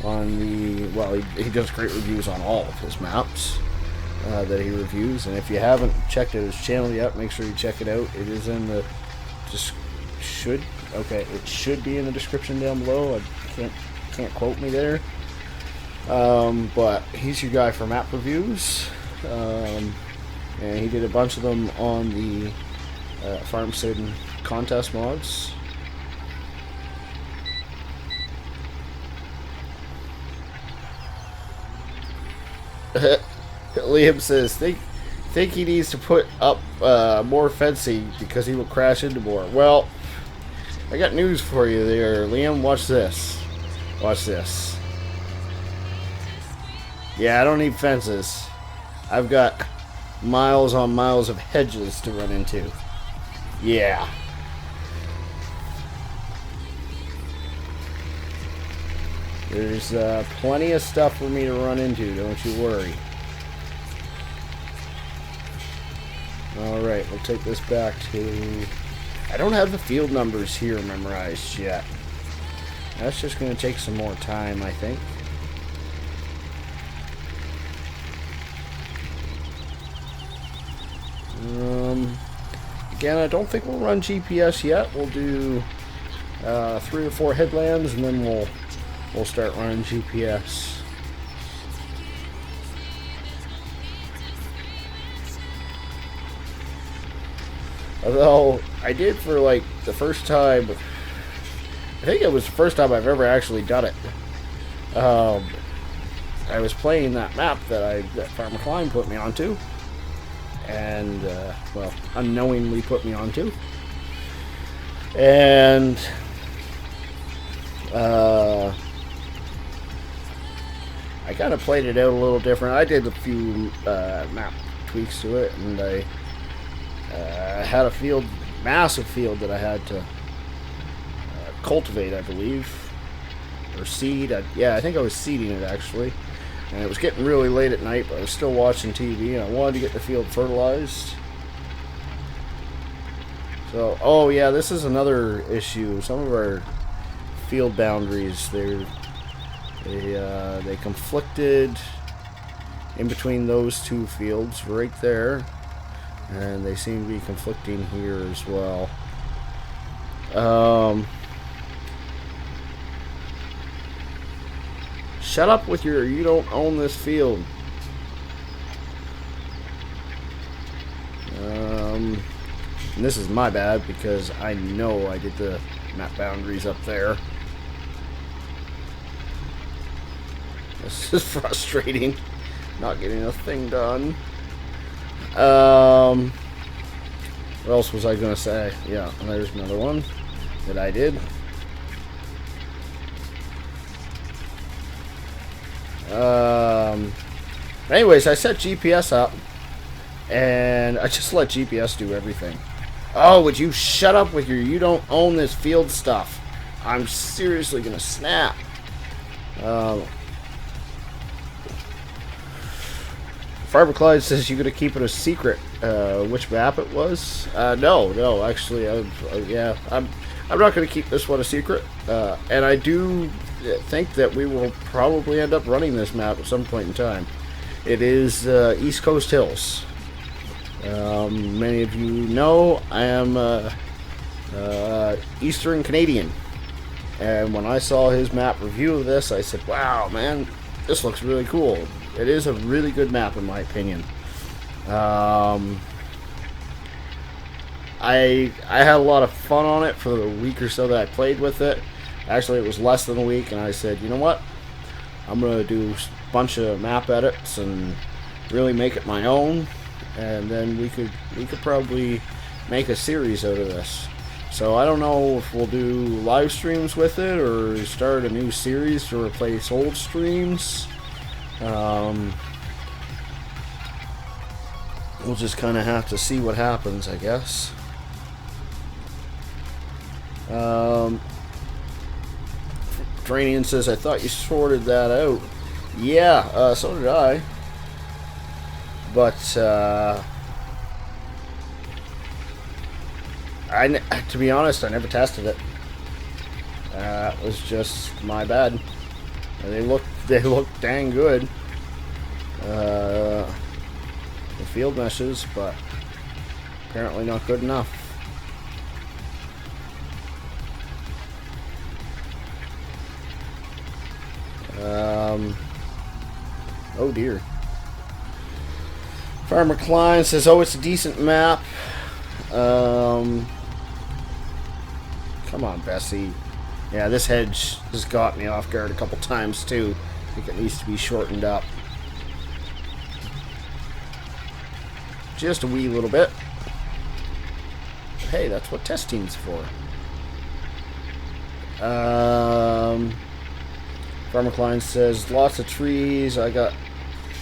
the, well, he does great reviews on all of his maps that he reviews. And if you haven't checked out his channel yet, make sure you check it out. It is in the, it should be in the description down below. I can't quote me there. But he's your guy for map reviews, and he did a bunch of them on the Farm Sim contest mods. Liam says, think he needs to put up more fencing because he will crash into more. Well, I got news for you there, Liam. Watch this. Watch this. Yeah, I don't need fences. I've got miles on miles of hedges to run into. Yeah. There's plenty of stuff for me to run into, don't you worry. Alright, we'll take this back to... I don't have the field numbers here memorized yet. That's just going to take some more time, I think. Again, I don't think we'll run GPS yet. We'll do 3 or 4 headlands, and then we'll start running GPS. Although I did for like the first time, I think it was the first time I've ever actually done it. I was playing that map that Farmer Klein put me onto. And, well, unknowingly put me onto. And I kind of played it out a little different. I did a few map tweaks to it, and I had a field, massive field that I had to cultivate, I believe, or seed. Yeah, I think I was seeding it actually, and it was getting really late at night, but I was still watching TV, and I wanted to get the field fertilized. So, oh yeah, this is another issue. Some of our field boundaries, they conflicted in between those two fields right there, and they seem to be conflicting here as well. Shut up with your "you don't own this field." And this is my bad because I know I did the map boundaries up there. This is frustrating, not getting a thing done. What else was I gonna say? Yeah, and there's another one that I did. Anyways, I set GPS up, and I just let GPS do everything. Oh, would you shut up with your "you don't own this field" stuff? I'm seriously gonna snap. Farmer Clyde says you gotta keep it a secret. Which map it was? No, actually, yeah, I'm not gonna keep this one a secret. And I do think that we will probably end up running this map at some point in time. It is East Coast Hills. Many of you know I am Eastern Canadian, and when I saw his map review of this, I said, "Wow, man, this looks really cool." It is a really good map, in my opinion. I had a lot of fun on it for the week or so that I played with it. Actually, it was less than a week, and I said, you know what? I'm gonna do a bunch of map edits and really make it my own, and then we could probably make a series out of this. So I don't know if we'll do live streams with it or start a new series to replace old streams. We'll just kind of have to see what happens, I guess. Dranian says, I thought you sorted that out. Yeah, so did I. But, to be honest, I never tested it. It was just my bad. They look dang good. The field meshes, but apparently not good enough. Oh dear. Farmer Klein says, oh, it's a decent map. Come on, Bessie. Yeah, this hedge has got me off guard a couple times too. I think it needs to be shortened up. Just a wee little bit. Hey, that's what testing's for. Farmer Klein says, lots of trees. I got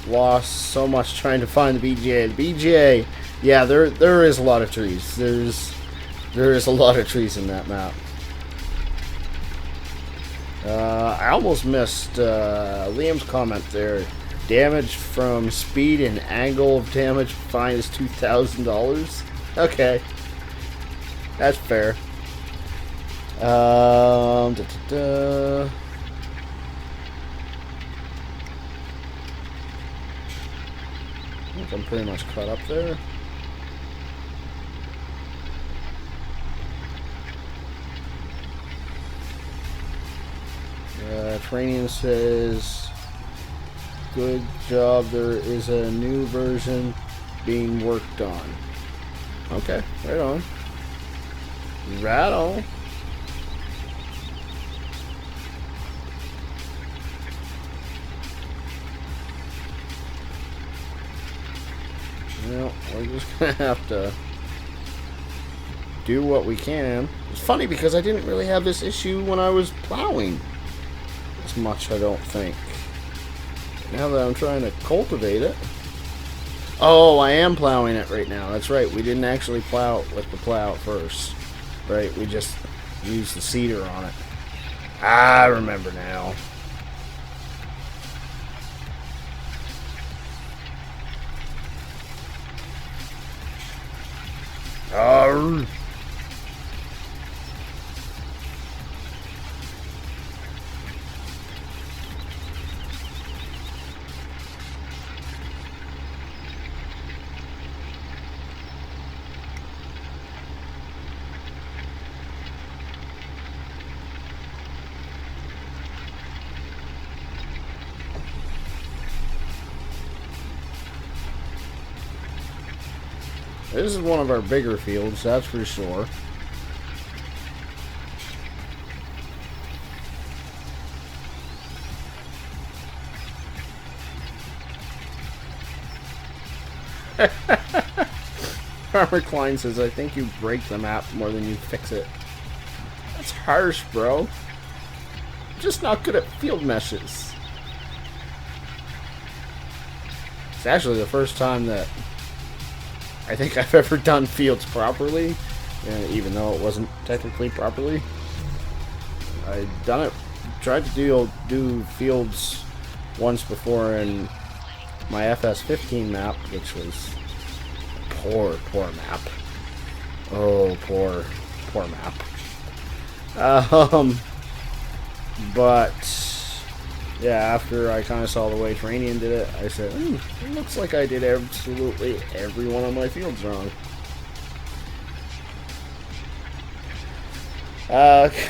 lost so much trying to find the BGA. The BGA, yeah, there is a lot of trees. There is a lot of trees in that map. I almost missed Liam's comment there. Damage from speed and angle of damage fine is $2,000. Okay, that's fair. I think I'm pretty much caught up there. Training says, good job, there is a new version being worked on. Okay, right on. Right on. Well, we're just gonna have to do what we can. It's funny because I didn't really have this issue when I was plowing as much, I don't think. Now that I'm trying to cultivate it. Oh, I am plowing it right now. That's right. We didn't actually plow it with the plow at first. Right? We just used the seeder on it. I remember now. Arrgh. This is one of our bigger fields, that's for sure. Farmer Klein says, I think you break the map more than you fix it. That's harsh, bro. I'm just not good at field meshes. It's actually the first time that I think I've ever done fields properly, even though it wasn't technically properly. I'd done it, tried to do fields once before in my FS15 map, which was a poor map. Oh, poor map. But yeah, after I kind of saw the way Terranian did it, I said, it looks like I did absolutely every one of my fields wrong.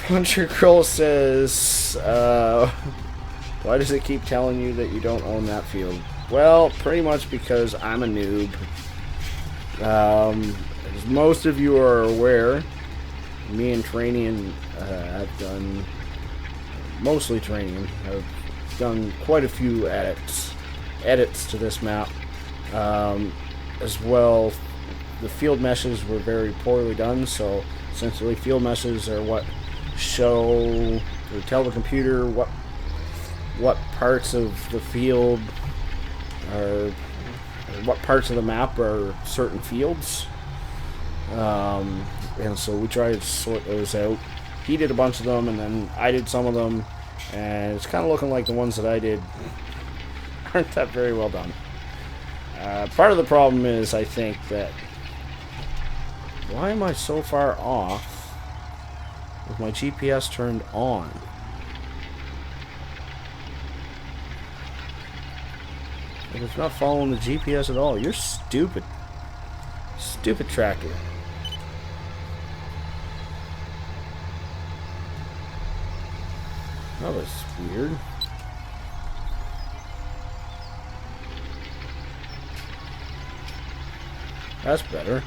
Country Girl says, why does it keep telling you that you don't own that field? Well, pretty much because I'm a noob. As most of you are aware, me and Terranian have done, mostly Terranian, have done quite a few edits to this map. As well, the field meshes were very poorly done, so essentially field meshes are what show or tell the computer what parts of the field are, or what parts of the map are certain fields. And so we tried to sort those out. He did a bunch of them, and then I did some of them, and it's kind of looking like the ones that I did aren't that very well done. Part of the problem is, I think, that why am I so far off with my GPS turned on? Like, it's not following the GPS at all. You're stupid. Stupid tractor. That was weird. That's better.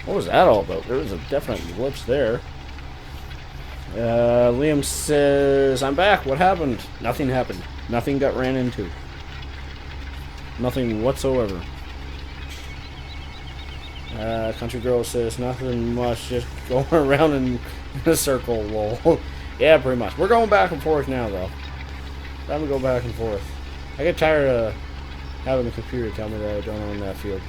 What was that all about? There was a definite glitch there. Liam says, I'm back. What happened? Nothing happened. Nothing got ran into. Nothing whatsoever. Country Girl says, nothing much. Just going around in a circle, lol. Yeah, pretty much. We're going back and forth now, though. Time to go back and forth. I get tired of having the computer tell me that I don't own that field.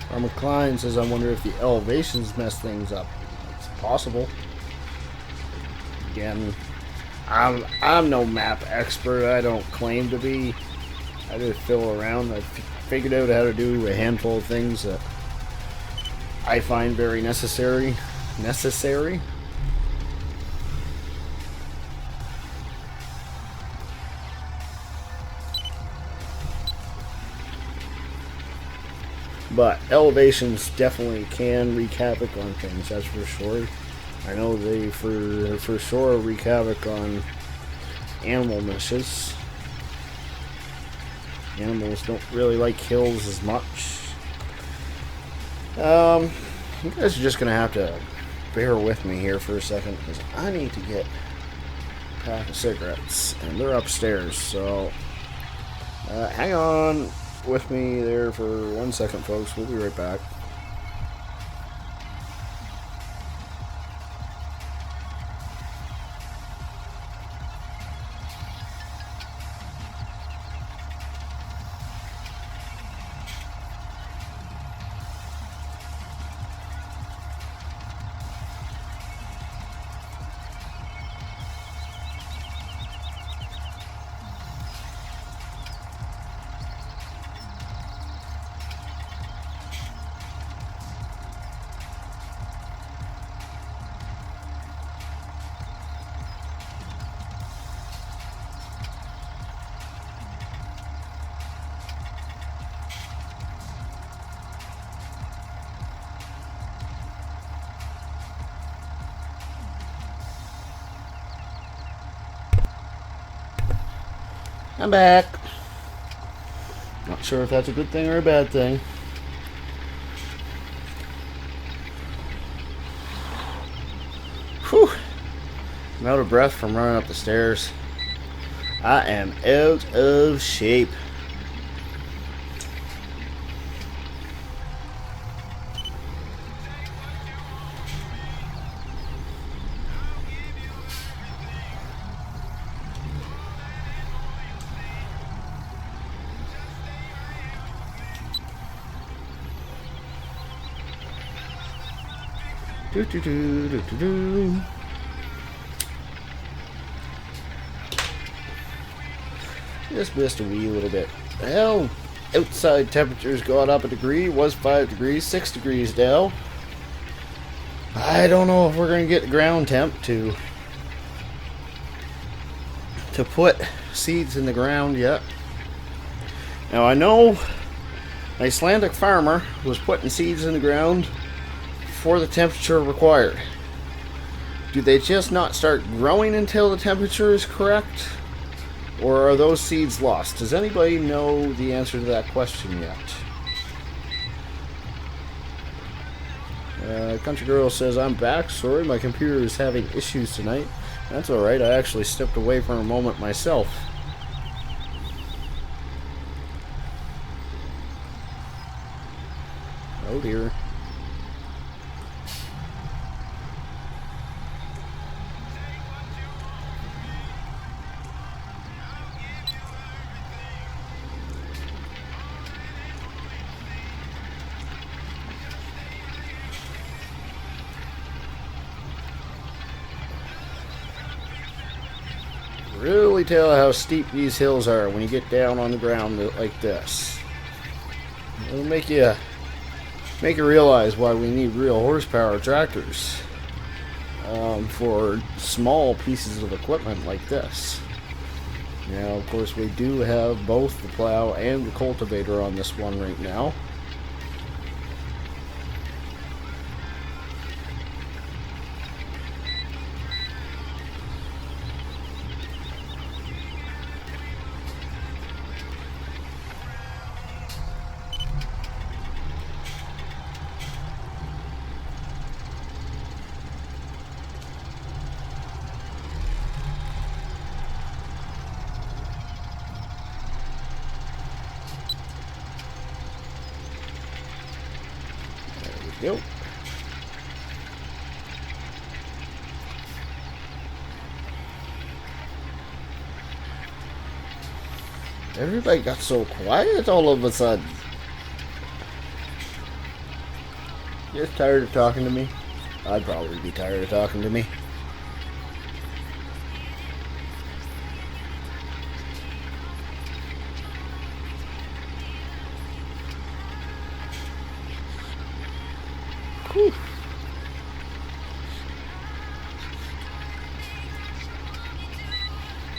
Farmer Klein says, I wonder if the elevations mess things up. It's possible. Again, I'm no map expert. I don't claim to be. I just fiddle around. I've figured out how to do a handful of things that I find very necessary. But elevations definitely can wreak havoc on things, that's for sure. I know they for sure wreak havoc on animal meshes. Animals don't really like hills as much. You guys are just gonna have to bear with me here for a second because I need to get a pack of cigarettes, and they're upstairs. So hang on with me there for 1 second, folks. We'll be right back. I'm back. Not sure if that's a good thing or a bad thing. Whew. I'm out of breath from running up the stairs. I am out of shape. Do, do, do, do, do, do. Just missed a wee little bit. Well, outside temperatures got up a degree. Was 5 degrees, 6 degrees now. I don't know if we're going to get the ground temp to put seeds in the ground yet. Now I know an Icelandic farmer was putting seeds in the ground for the temperature required. Do they just not start growing until the temperature is correct? Or are those seeds lost? Does anybody know the answer to that question yet? Country Girl says, I'm back. Sorry, my computer is having issues tonight. That's alright, I actually stepped away for a moment myself. Oh dear. Really tell how steep these hills are when you get down on the ground like this. It'll make you realize why we need real horsepower tractors for small pieces of equipment like this. Now, of course, we do have both the plow and the cultivator on this one right now. Yep. Everybody got so quiet all of a sudden. You're tired of talking to me? I'd probably be tired of talking to me. Whew.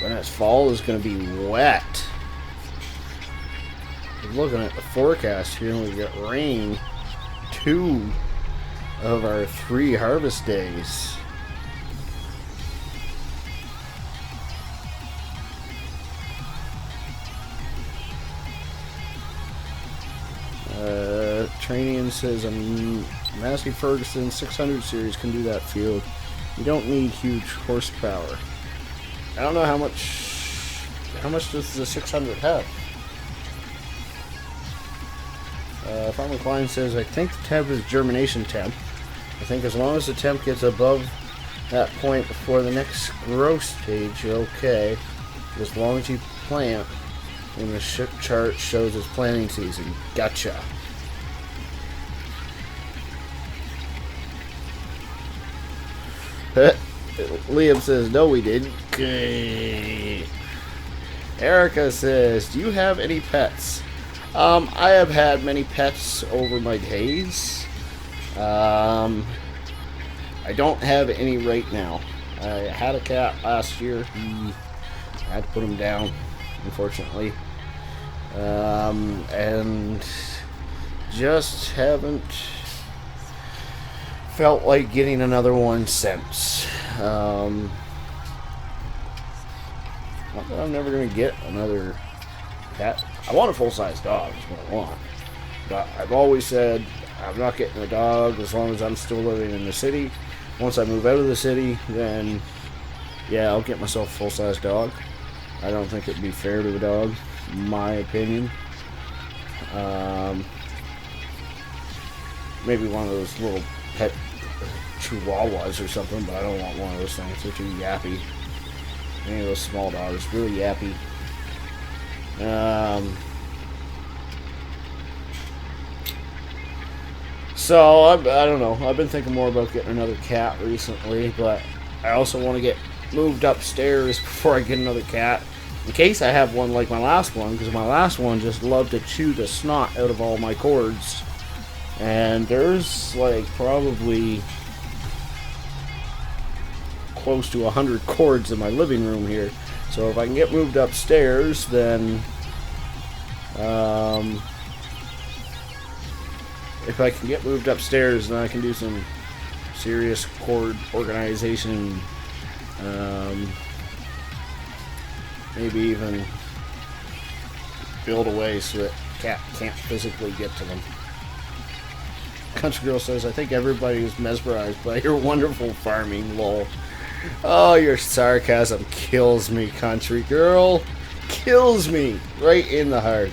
When it's fall, it's going to be wet. I'm looking at the forecast here, and we got rain 2 of our 3 harvest days. Mediterranean says a Massey Ferguson 600 series can do that field. You don't need huge horsepower. I don't know how much does the 600 have? Farmer Klein says, I think the temp is germination temp. I think as long as the temp gets above that point before the next growth stage, you're okay. As long as you plant when the chart shows it's planting season. Gotcha. Liam says, no we didn't. Okay. Erica says, do you have any pets? I have had many pets over my days. I don't have any right now. I had a cat last year. I had to put him down, unfortunately. And just haven't felt like getting another one since. Not that I'm never going to get another cat. I want a full-size dog, is what I want. But I've always said I'm not getting a dog as long as I'm still living in the city. Once I move out of the city, then yeah, I'll get myself a full-size dog. I don't think it'd be fair to a dog, in my opinion. Maybe one of those little pet chihuahuas or something, but I don't want one of those things. They're too yappy. Any of those small dogs, really yappy. So I don't know. I've been thinking more about getting another cat recently, but I also want to get moved upstairs before I get another cat, in case I have one like my last one, because my last one just loved to chew the snot out of all my cords. And there's like probably close to 100 cords in my living room here. So if I can get moved upstairs, then I can do some serious cord organization. Maybe even build a way so that cat can't physically get to them. Country Girl says, I think everybody is mesmerized by your wonderful farming, lol. Oh, your sarcasm kills me, Country Girl. Kills me right in the heart.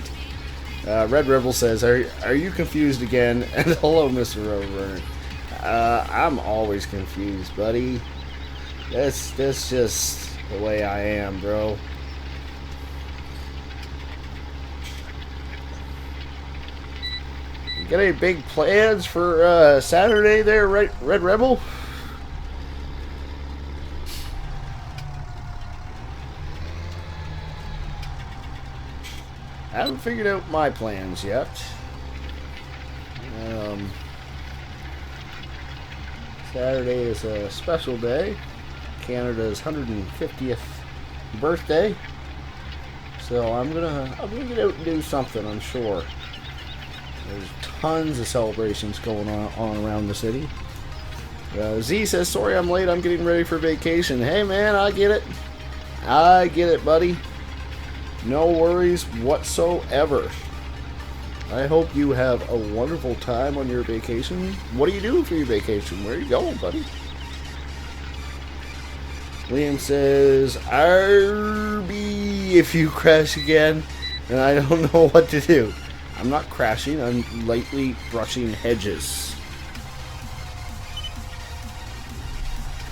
Red Rebel says, are you confused again? And hello, Mr. Rover. I'm always confused, buddy. That's just the way I am, bro. You got any big plans for Saturday there, Red Rebel? I haven't figured out my plans yet. Saturday is a special day. Canada's 150th birthday. So I'm gonna get out and do something, I'm sure. There's tons of celebrations going on around the city. Z says, sorry I'm late, I'm getting ready for vacation. Hey man, I get it. I get it, buddy. No worries whatsoever. I hope you have a wonderful time on your vacation. What are you doing for your vacation? Where are you going, buddy? Liam says, RB if you crash again, and I don't know what to do. I'm not crashing, I'm lightly brushing hedges.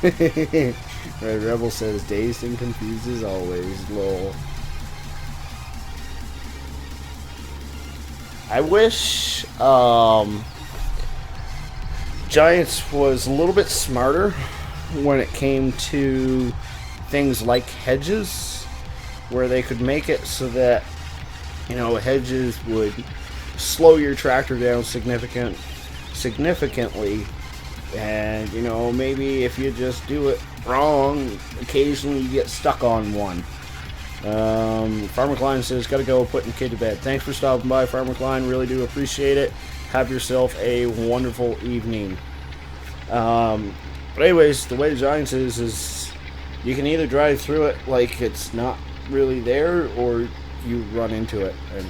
Red Rebel says, dazed and confused as always, lol. I wish Giants was a little bit smarter when it came to things like hedges, where they could make it so that, you know, hedges would slow your tractor down significantly, and, you know, maybe if you just do it wrong, occasionally you get stuck on one. Farmer Klein says, gotta go, putting kid to bed. Thanks for stopping by, Farmer Klein. Really do appreciate it. Have yourself a wonderful evening. But anyways, the way the Giants is you can either drive through it like it's not really there, or you run into it. And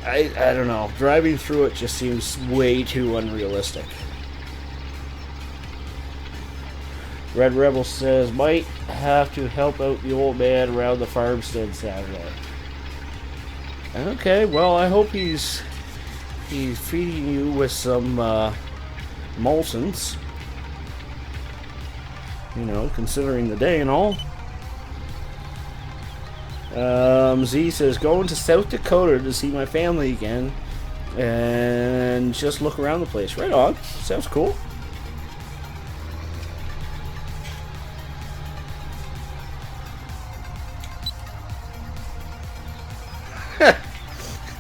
I don't know. Driving through it just seems way too unrealistic. Red Rebel says, might have to help out the old man around the farmstead Saturday. Okay, well, I hope he's feeding you with some Molsons. You know, considering the day and all. Z says, going to South Dakota to see my family again and just look around the place. Right on. Sounds cool.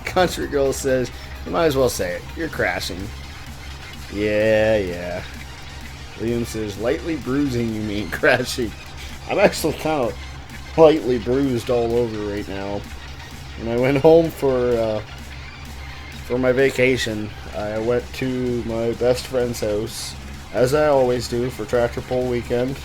Country Girl says, you might as well say it. You're crashing. Yeah. Liam says, lightly bruising, you mean crashing. I'm actually kind of lightly bruised all over right now. When I went home for my vacation, I went to my best friend's house, as I always do for tractor pull weekend.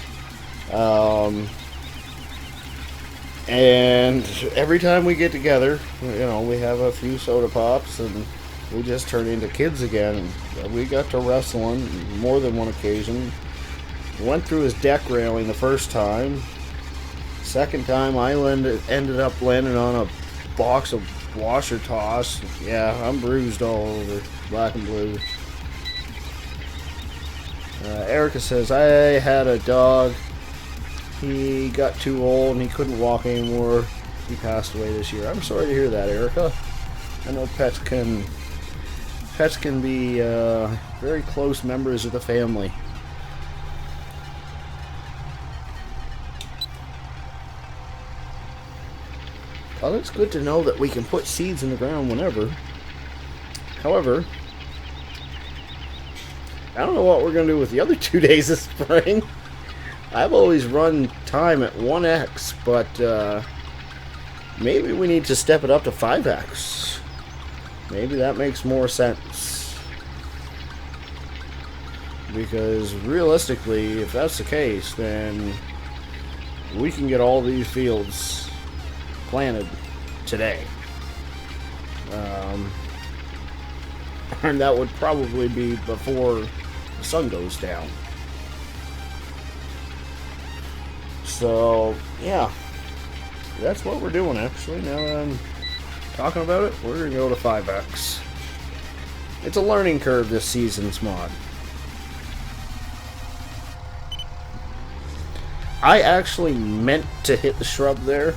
And every time we get together, you know, we have a few soda pops and we just turn into kids again. And we got to wrestle on more than one occasion. Went through his deck railing the first time. Second time, I ended up landing on a box of washer toss. Yeah, I'm bruised all over, black and blue. Erica says, I had a dog. He got too old and he couldn't walk anymore. He passed away this year. I'm sorry to hear that, Erica. I know pets can be very close members of the family. Well, it's good to know that we can put seeds in the ground whenever. However, I don't know what we're going to do with the other 2 days of spring. I've always run time at 1x, but maybe we need to step it up to 5x. Maybe that makes more sense. Because realistically, if that's the case, then we can get all these fields planted today. And that would probably be before the sun goes down. So, yeah, that's what we're doing actually. Now that I'm talking about it, we're going to go to 5x. It's a learning curve this season's mod. I actually meant to hit the shrub there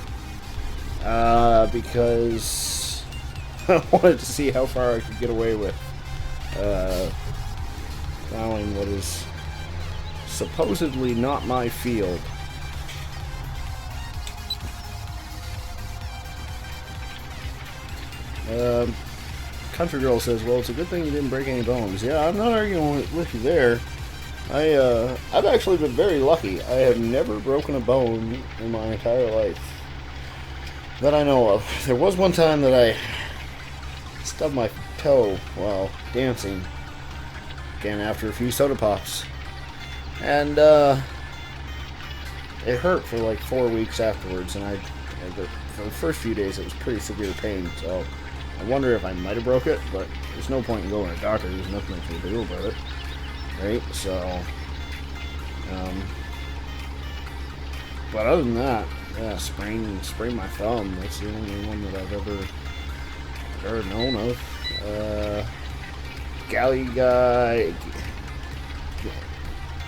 because I wanted to see how far I could get away with plowing what is supposedly not my field. Country Girl says, well, it's a good thing you didn't break any bones. Yeah, I'm not arguing with you there. I've actually been very lucky. I have never broken a bone in my entire life that I know of. There was one time that I stubbed my toe while dancing, again after a few soda pops, and it hurt for like 4 weeks afterwards, and for the first few days it was pretty severe pain, so I wonder if I might have broke it, but there's no point in going to a doctor. There's nothing they can do about it, right? So, but other than that, yeah, sprained my thumb. That's the only one that I've ever known of. Galley guy,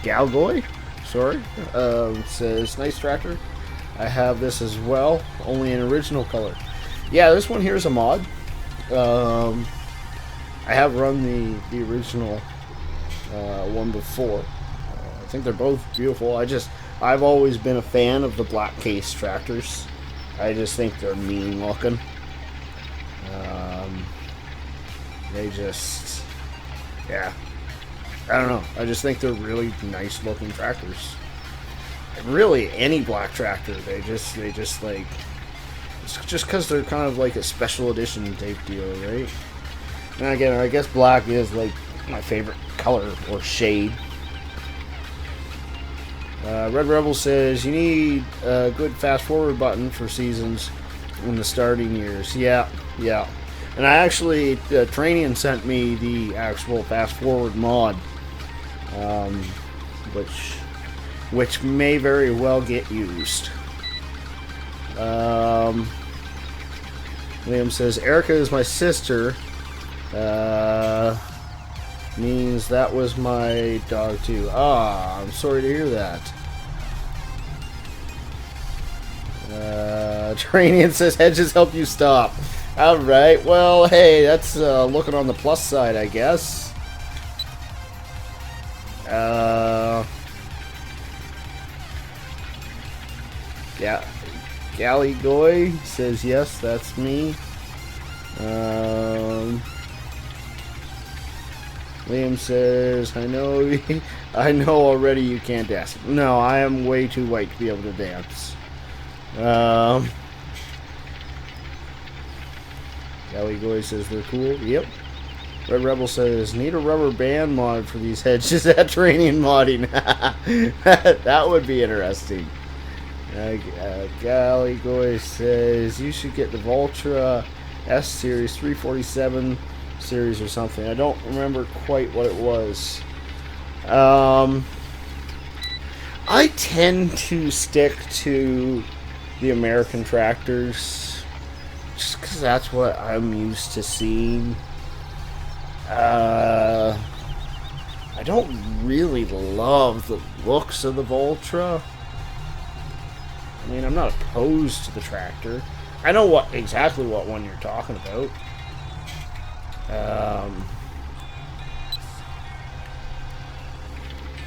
Galgoy, sorry, says, nice tractor. I have this as well, only in original color. Yeah, this one here is a mod. I have run the original one before. I think they're both beautiful. I've always been a fan of the black case tractors. I just think they're mean looking. They just, yeah, I don't know. I just think they're really nice looking tractors. Really, any black tractor, they just like, it's just because they're kind of like a special edition type deal, right? And again, I guess black is like my favorite color or shade. Red Rebel says, you need a good fast forward button for seasons in the starting years. Yeah. And I actually, Training sent me the actual fast forward mod, um, which may very well get used. Liam says, Erica is my sister. Means that was my dog too. Ah, I'm sorry to hear that. Training says, hedges help you stop. Alright, well, hey, that's looking on the plus side, I guess. Yeah. Galley Goy says, yes, that's me. Liam says, I know I know already you can't dance. No, I am way too white to be able to dance. Galley Goy says they're cool. Yep. Red Rebel says, need a rubber band mod for these hedges at training modding. That would be interesting. Galley Goy says, you should get the Voltra S Series 347 series or something. I don't remember quite what it was. I tend to stick to the American tractors just because that's what I'm used to seeing. I don't really love the looks of the Voltra. I mean, I'm not opposed to the tractor. I know exactly what one you're talking about.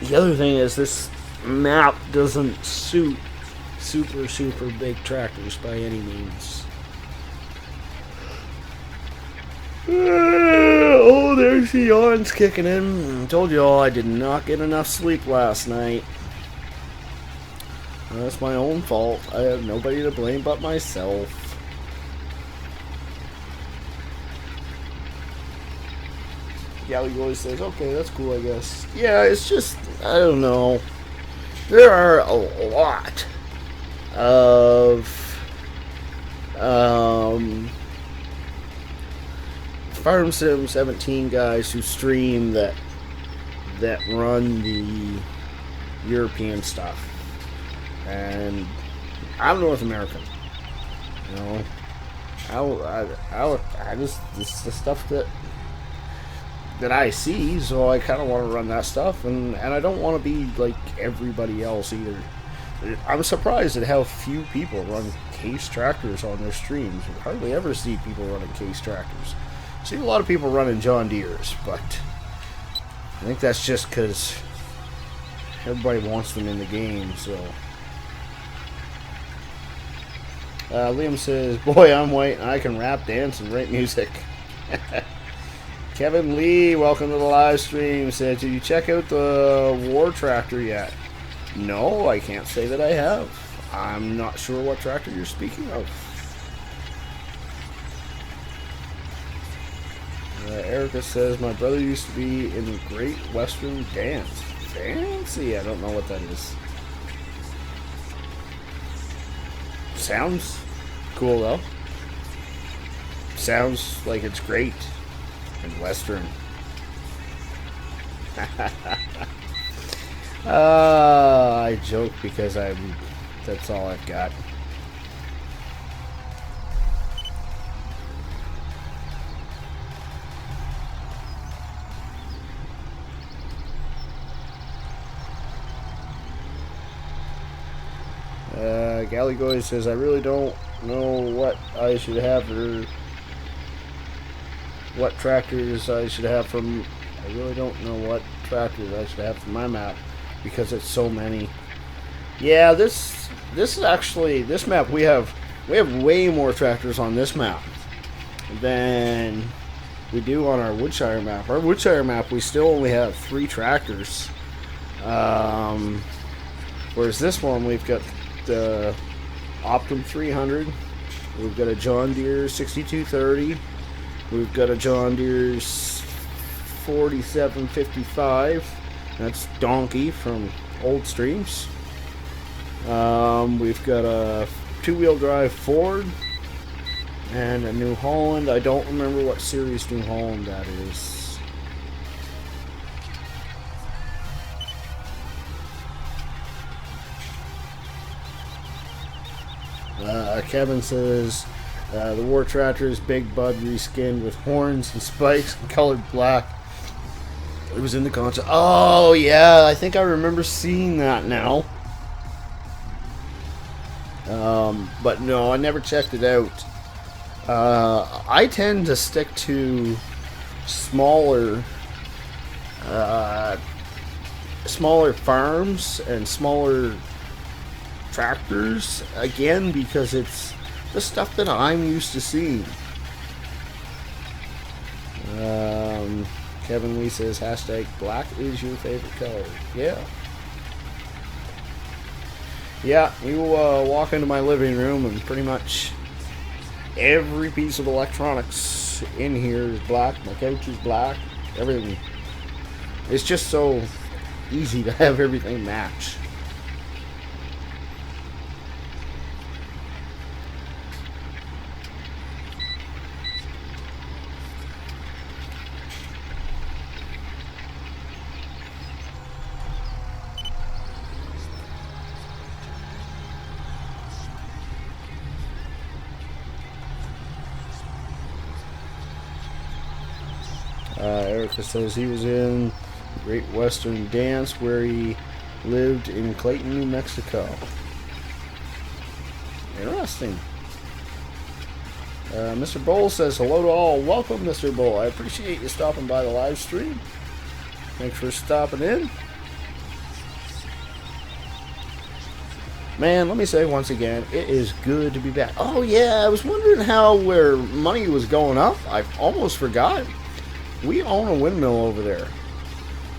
The other thing is this map doesn't suit super big tractors by any means. Oh, there's the yawns kicking in. I told you all I did not get enough sleep last night. That's my own fault. I have nobody to blame but myself. Galley always says, okay, that's cool, I guess. Yeah, it's just, I don't know. There are a lot of Farm Sim 17 guys who stream that run the European stuff. And I'm North American. You know, I just, this is the stuff that I see, so I kind of want to run that stuff, and I don't want to be like everybody else either. I'm surprised at how few people run case tractors on their streams. We hardly ever see people running case tractors. I see a lot of people running John Deeres, but I think that's just because everybody wants them in the game, so. Liam says, boy, I'm white and I can rap, dance, and write music. Kevin Lee, welcome to the live stream, said, did you check out the War Tractor yet? No, I can't say that I have. I'm not sure what tractor you're speaking of. Erica says, my brother used to be in the Great Western Dance. Fancy, I don't know what that is. Sounds cool though. Sounds like it's great. And Western. I joke because that's all I've got. Galligoy says, I really don't know what I should have or what tractors I should have from. I really don't know what tractors I should have for my map because it's so many. Yeah, this is actually this map we have way more tractors on this map than we do on our Woodshire map. Our Woodshire map we still only have 3 tractors, whereas this one we've got the Optum 300, we've got a John Deere 6230. We've got a John Deere 4755. That's Donkey from Old Streams. We've got a 2-wheel drive Ford. And a New Holland. I don't remember what series New Holland that is. Kevin says the War Tractor is Big Bud reskinned with horns and spikes and colored black. It was in the concert. Oh yeah, I think I remember seeing that now. But no, I never checked it out. I tend to stick to smaller farms and smaller tractors, again, because it's the stuff that I'm used to seeing. Kevin Lee says hashtag black is your favorite color. Yeah, you walk into my living room and pretty much every piece of electronics in here is black. My couch is black. Everything. It's just so easy to have everything match. Erica says he was in Great Western Dance where he lived in Clayton, New Mexico. Interesting. Mr. Bull says hello to all. Welcome, Mr. Bull. I appreciate you stopping by the live stream. Thanks for stopping in. Man, let me say once again, it is good to be back. Oh yeah, I was wondering how where money was going up. I almost forgot. We own a windmill over there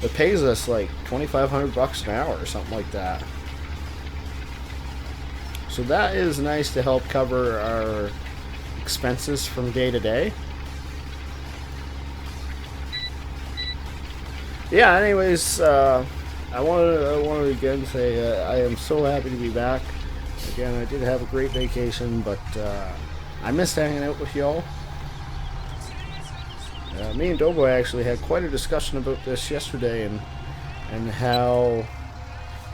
that pays us like $2,500 an hour or something like that. So that is nice to help cover our expenses from day to day. Yeah, anyways, I wanted to again say I am so happy to be back. Again, I did have a great vacation, but I missed hanging out with y'all. Me and Doughboy actually had quite a discussion about this yesterday, and how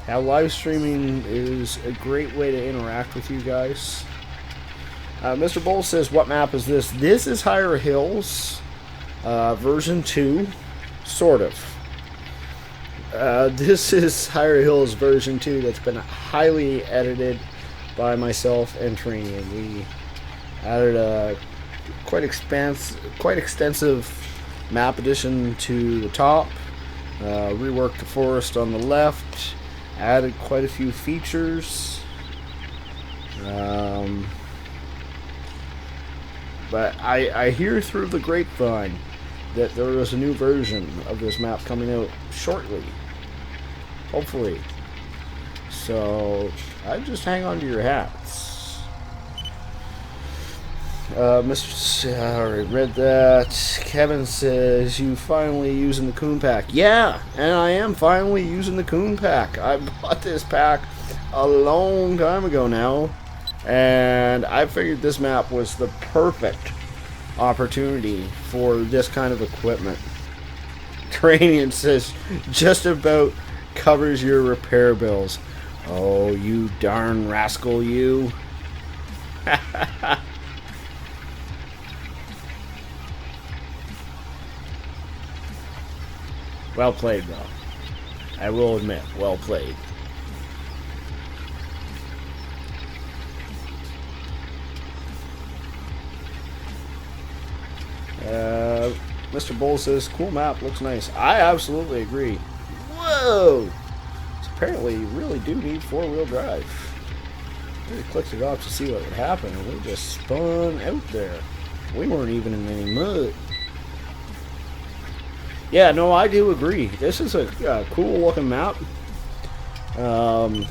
live streaming is a great way to interact with you guys. Mr. Bull says, what map is this? This is Higher Hills, version 2, sort of. This is Higher Hills version 2 that's been highly edited by myself and Trini, and we added a quite extensive map addition to the top, reworked the forest on the left, added quite a few features, but I hear through the grapevine that there is a new version of this map coming out shortly, hopefully, so I just hang on to your hats. I already read that. Kevin says, you finally using the Coon Pack. Yeah, and I am finally using the Coon Pack. I bought this pack a long time ago now, and I figured this map was the perfect opportunity for this kind of equipment. Cranian says, just about covers your repair bills. Oh, you darn rascal, you. Well played, though. I will admit, well played. Mr. Bull says, cool map, looks nice. I absolutely agree. Whoa! So apparently you really do need four-wheel drive. I clicked it off to see what would happen, and we just spun out there. We weren't even in any mud. Yeah, no, I do agree. This is a cool looking map. I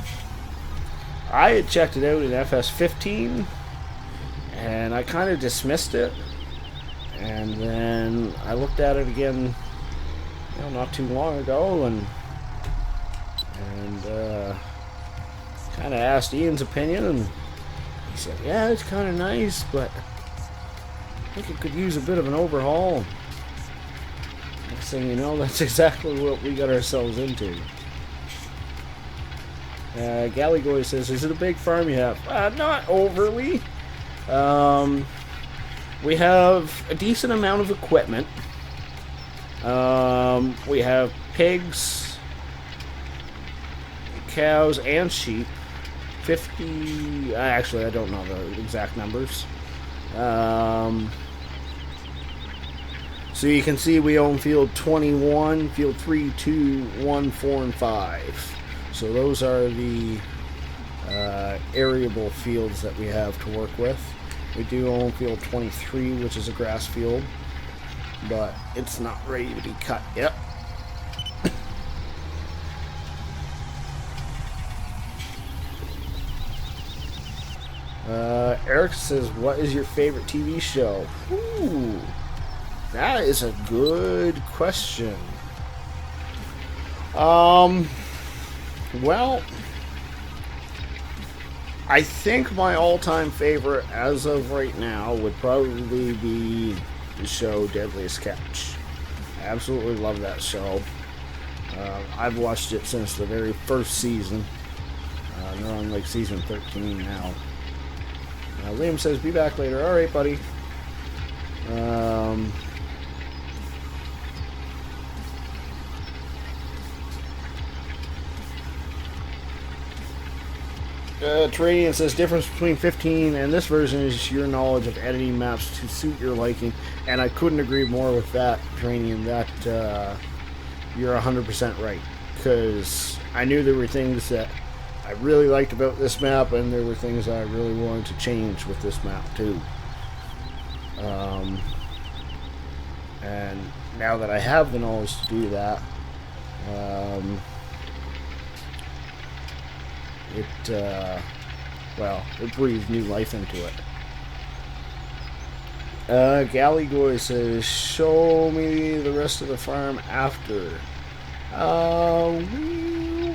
had checked it out in FS15, and I kind of dismissed it. And then I looked at it again, not too long ago, and kind of asked Ian's opinion, and he said, yeah, it's kind of nice, but think it could use a bit of an overhaul. Next thing you know, that's exactly what we got ourselves into. Galligoy says, is it a big farm you have? Not overly. We have a decent amount of equipment. We have pigs, cows, and sheep. 50... Actually, I don't know the exact numbers. So you can see we own field 21, field 3, 2, 1, 4, and 5. So those are the arable fields that we have to work with. We do own field 23, which is a grass field, but it's not ready to be cut yet. Eric says, what is your favorite TV show? Ooh, that is a good question. Well, I think my all-time favorite as of right now would probably be the show Deadliest Catch. I absolutely love that show. I've watched it since the very first season. They're on like season 13 now. Liam says, be back later. Alright, buddy. Terranian says, difference between 15 and this version is your knowledge of editing maps to suit your liking. And I couldn't agree more with that, Terranian. That you're 100% right. Because I knew there were things that I really liked about this map, and there were things I really wanted to change with this map too. And now that I have the knowledge to do that, it breathed new life into it. Galligoy says, show me the rest of the farm after.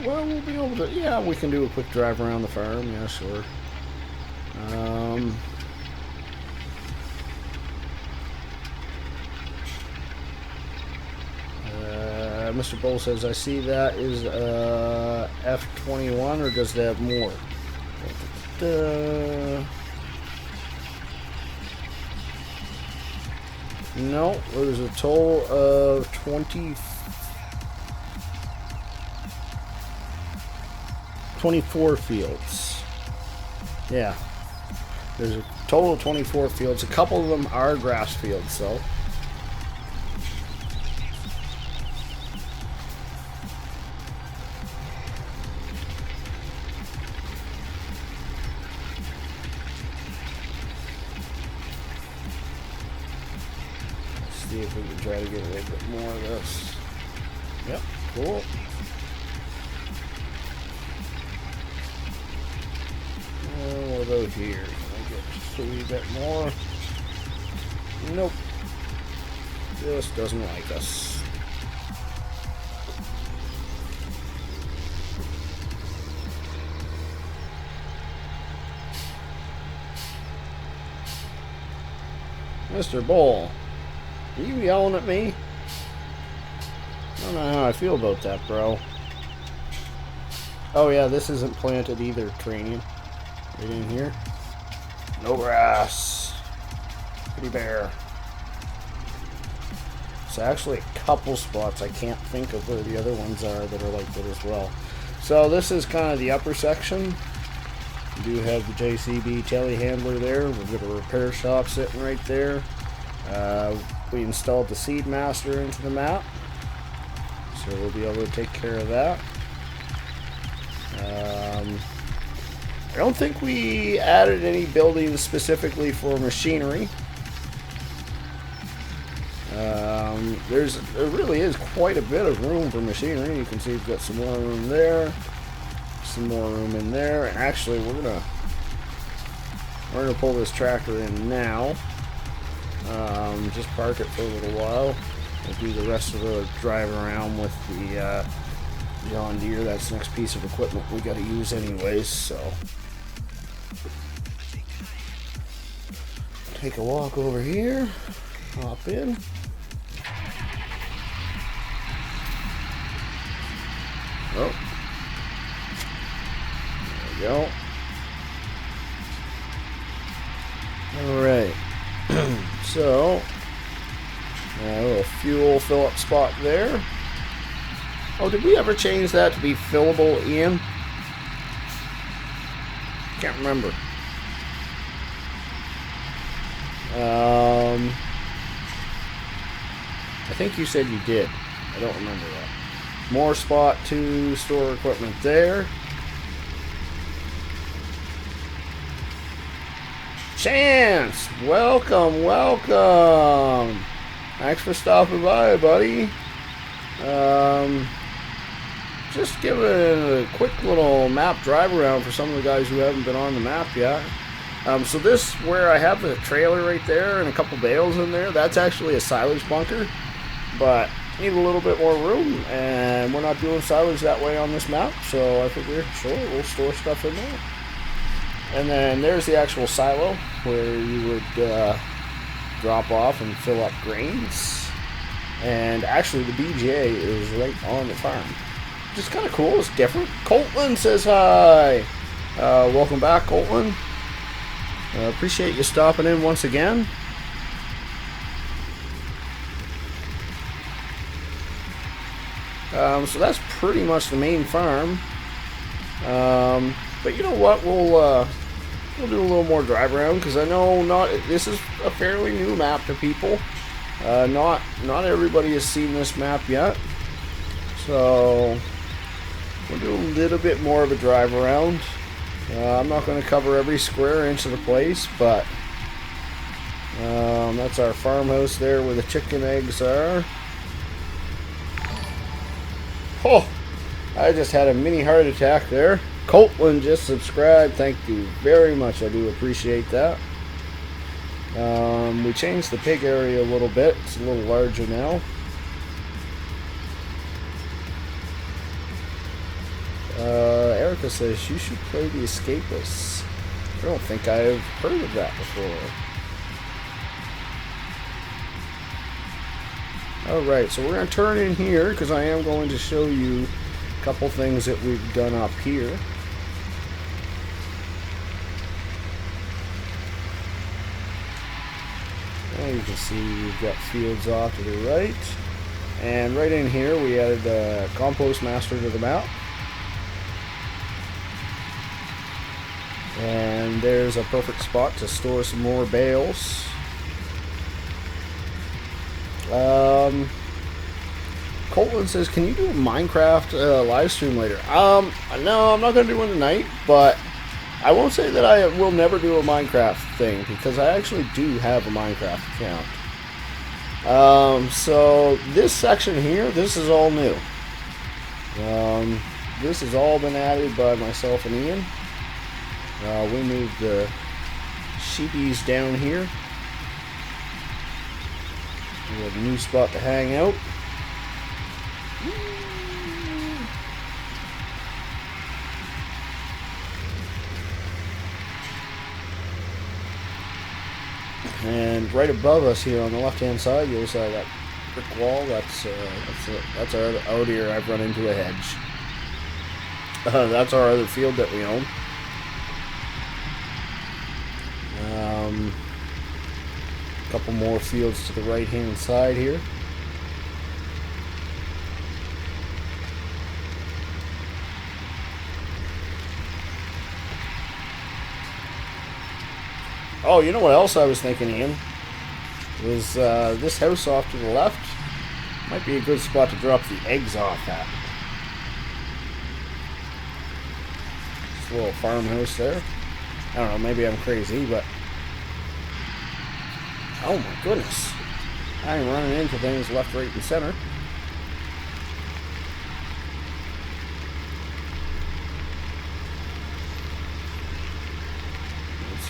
We'll be able to, yeah, we can do a quick drive around the farm, yeah, sure. Mr. Bull says, I see that is F21, or does that have more? No, there's a total of 24 fields. Yeah. There's a total of 24 fields. A couple of them are grass fields, though. See if we can try to get a little bit more of this. Yep, cool. What about here? Can I get just a wee bit more? Nope. Just doesn't like us. Mr. Bull, are you yelling at me? I don't know how I feel about that, bro. Oh yeah, this isn't planted either, Training. Right in here. No grass. Pretty bare. It's actually a couple spots I can't think of where the other ones are that are like that as well. So this is kind of the upper section. We do have the JCB telehandler there. We've got a repair shop sitting right there. We installed the Seed Master into the map, so we'll be able to take care of that. I don't think we added any buildings specifically for machinery. There really is quite a bit of room for machinery. You can see we've got some more room there, some more room in there, and actually we're gonna pull this tractor in now. Just park it for a little while. We'll do the rest of the drive around with the John Deere. That's the next piece of equipment we got to use anyways. So take a walk over here, hop in. Oh, there we go. Alright, so a little fuel fill up spot there. Oh, did we ever change that to be fillable, Ian? Can't remember. I think you said you did. I don't remember that. More spot to store equipment there. Chance! Welcome, welcome! Thanks for stopping by, buddy. Just giving a quick little map drive around for some of the guys who haven't been on the map yet. So this, where I have the trailer right there and a couple bales in there, that's actually a silage bunker. But need a little bit more room, and we're not doing silage that way on this map, so I figure, sure, we'll store stuff in there. And then there's the actual silo where you would drop off and fill up grains. And actually the BJ is right on the farm. Which is kind of cool, it's different. Coltland says hi! Welcome back, Coltland. Appreciate you stopping in once again. So that's pretty much the main farm. But you know what? We'll do a little more drive around because I know this is a fairly new map to people. Not everybody has seen this map yet, so we'll do a little bit more of a drive around. I'm not going to cover every square inch of the place, but that's our farmhouse there where the chicken eggs are. Oh, I just had a mini heart attack there. Coltland just subscribed. Thank you very much. I do appreciate that. We changed the pig area a little bit. It's a little larger now. Erica says you should play The Escapists. I don't think I've heard of that before. Alright, so we're going to turn in here because I am going to show you a couple things that we've done up here. Now you can see we've got fields off to the right. And right in here we added a compost master to the map. And there's a perfect spot to store some more bales. Coltland says, can you do a Minecraft live stream later? No, I'm not going to do one tonight, but I won't say that I will never do a Minecraft thing, because I actually do have a Minecraft account. So this section here, this is all new. This has all been added by myself and Ian. We moved the sheepies down here. We have a new spot to hang out. And right above us here on the left-hand side, you'll see that brick wall. That's out here. I've run into a hedge. That's our other field that we own. A couple more fields to the right-hand side here. Oh, you know what else I was thinking, Ian? Was this house off to the left might be a good spot to drop the eggs off at. Just a little farmhouse there. I don't know, maybe I'm crazy, but oh my goodness. I'm running into things left, right, and center.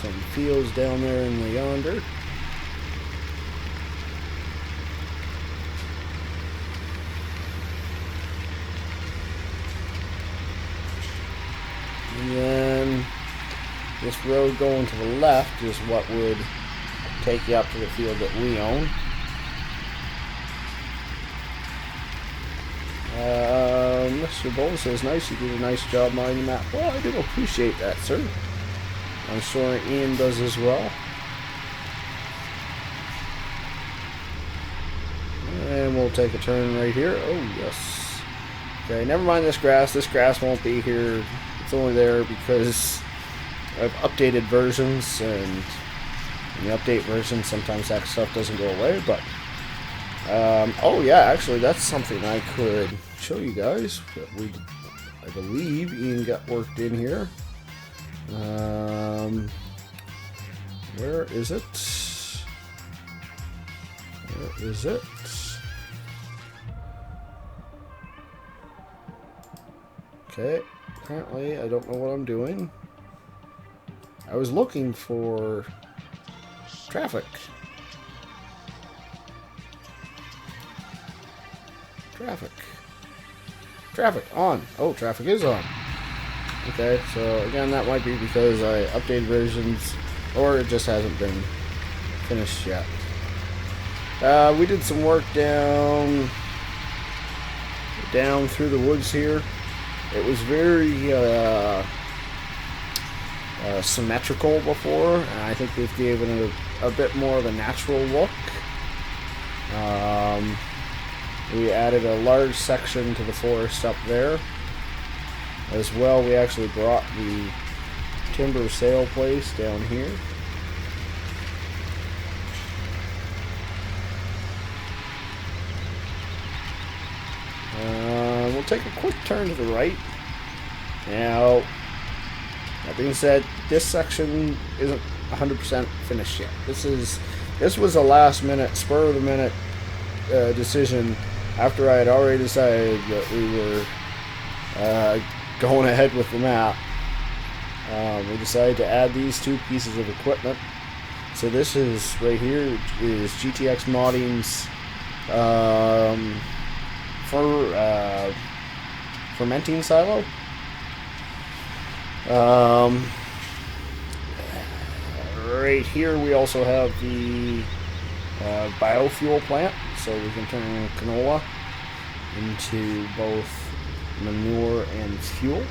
Some fields down there in the yonder. And then this road going to the left is what would take you up to the field that we own. Mr. Bull says, nice, you did a nice job mining the map. Well, I do appreciate that, sir. I'm sure Ian does as well. And we'll take a turn right here. Oh, yes. Okay, never mind this grass. This grass won't be here. It's only there because I've updated versions, and in the update version, sometimes that stuff doesn't go away, but oh yeah, actually that's something I could show you guys. I believe Ian got worked in here. Where is it? Where is it? Okay, apparently I don't know what I'm doing. I was looking for traffic. Traffic on. Oh, traffic is on. Okay, so again, that might be because I updated versions, or it just hasn't been finished yet. We did some work down through the woods here. It was very symmetrical before, and I think they've given it a bit more of a natural look. We added a large section to the forest up there. As well, we actually brought the timber sale place down here. We'll take a quick turn to the right. Now, that being said, this section isn't 100% finished yet. This was a last minute, spur of the minute decision after I had already decided that we were going ahead with the map. We decided to add these two pieces of equipment. So this is right here is GTX Modding's fermenting silo. Right here we also have the biofuel plant, so we can turn canola into both manure and fuel.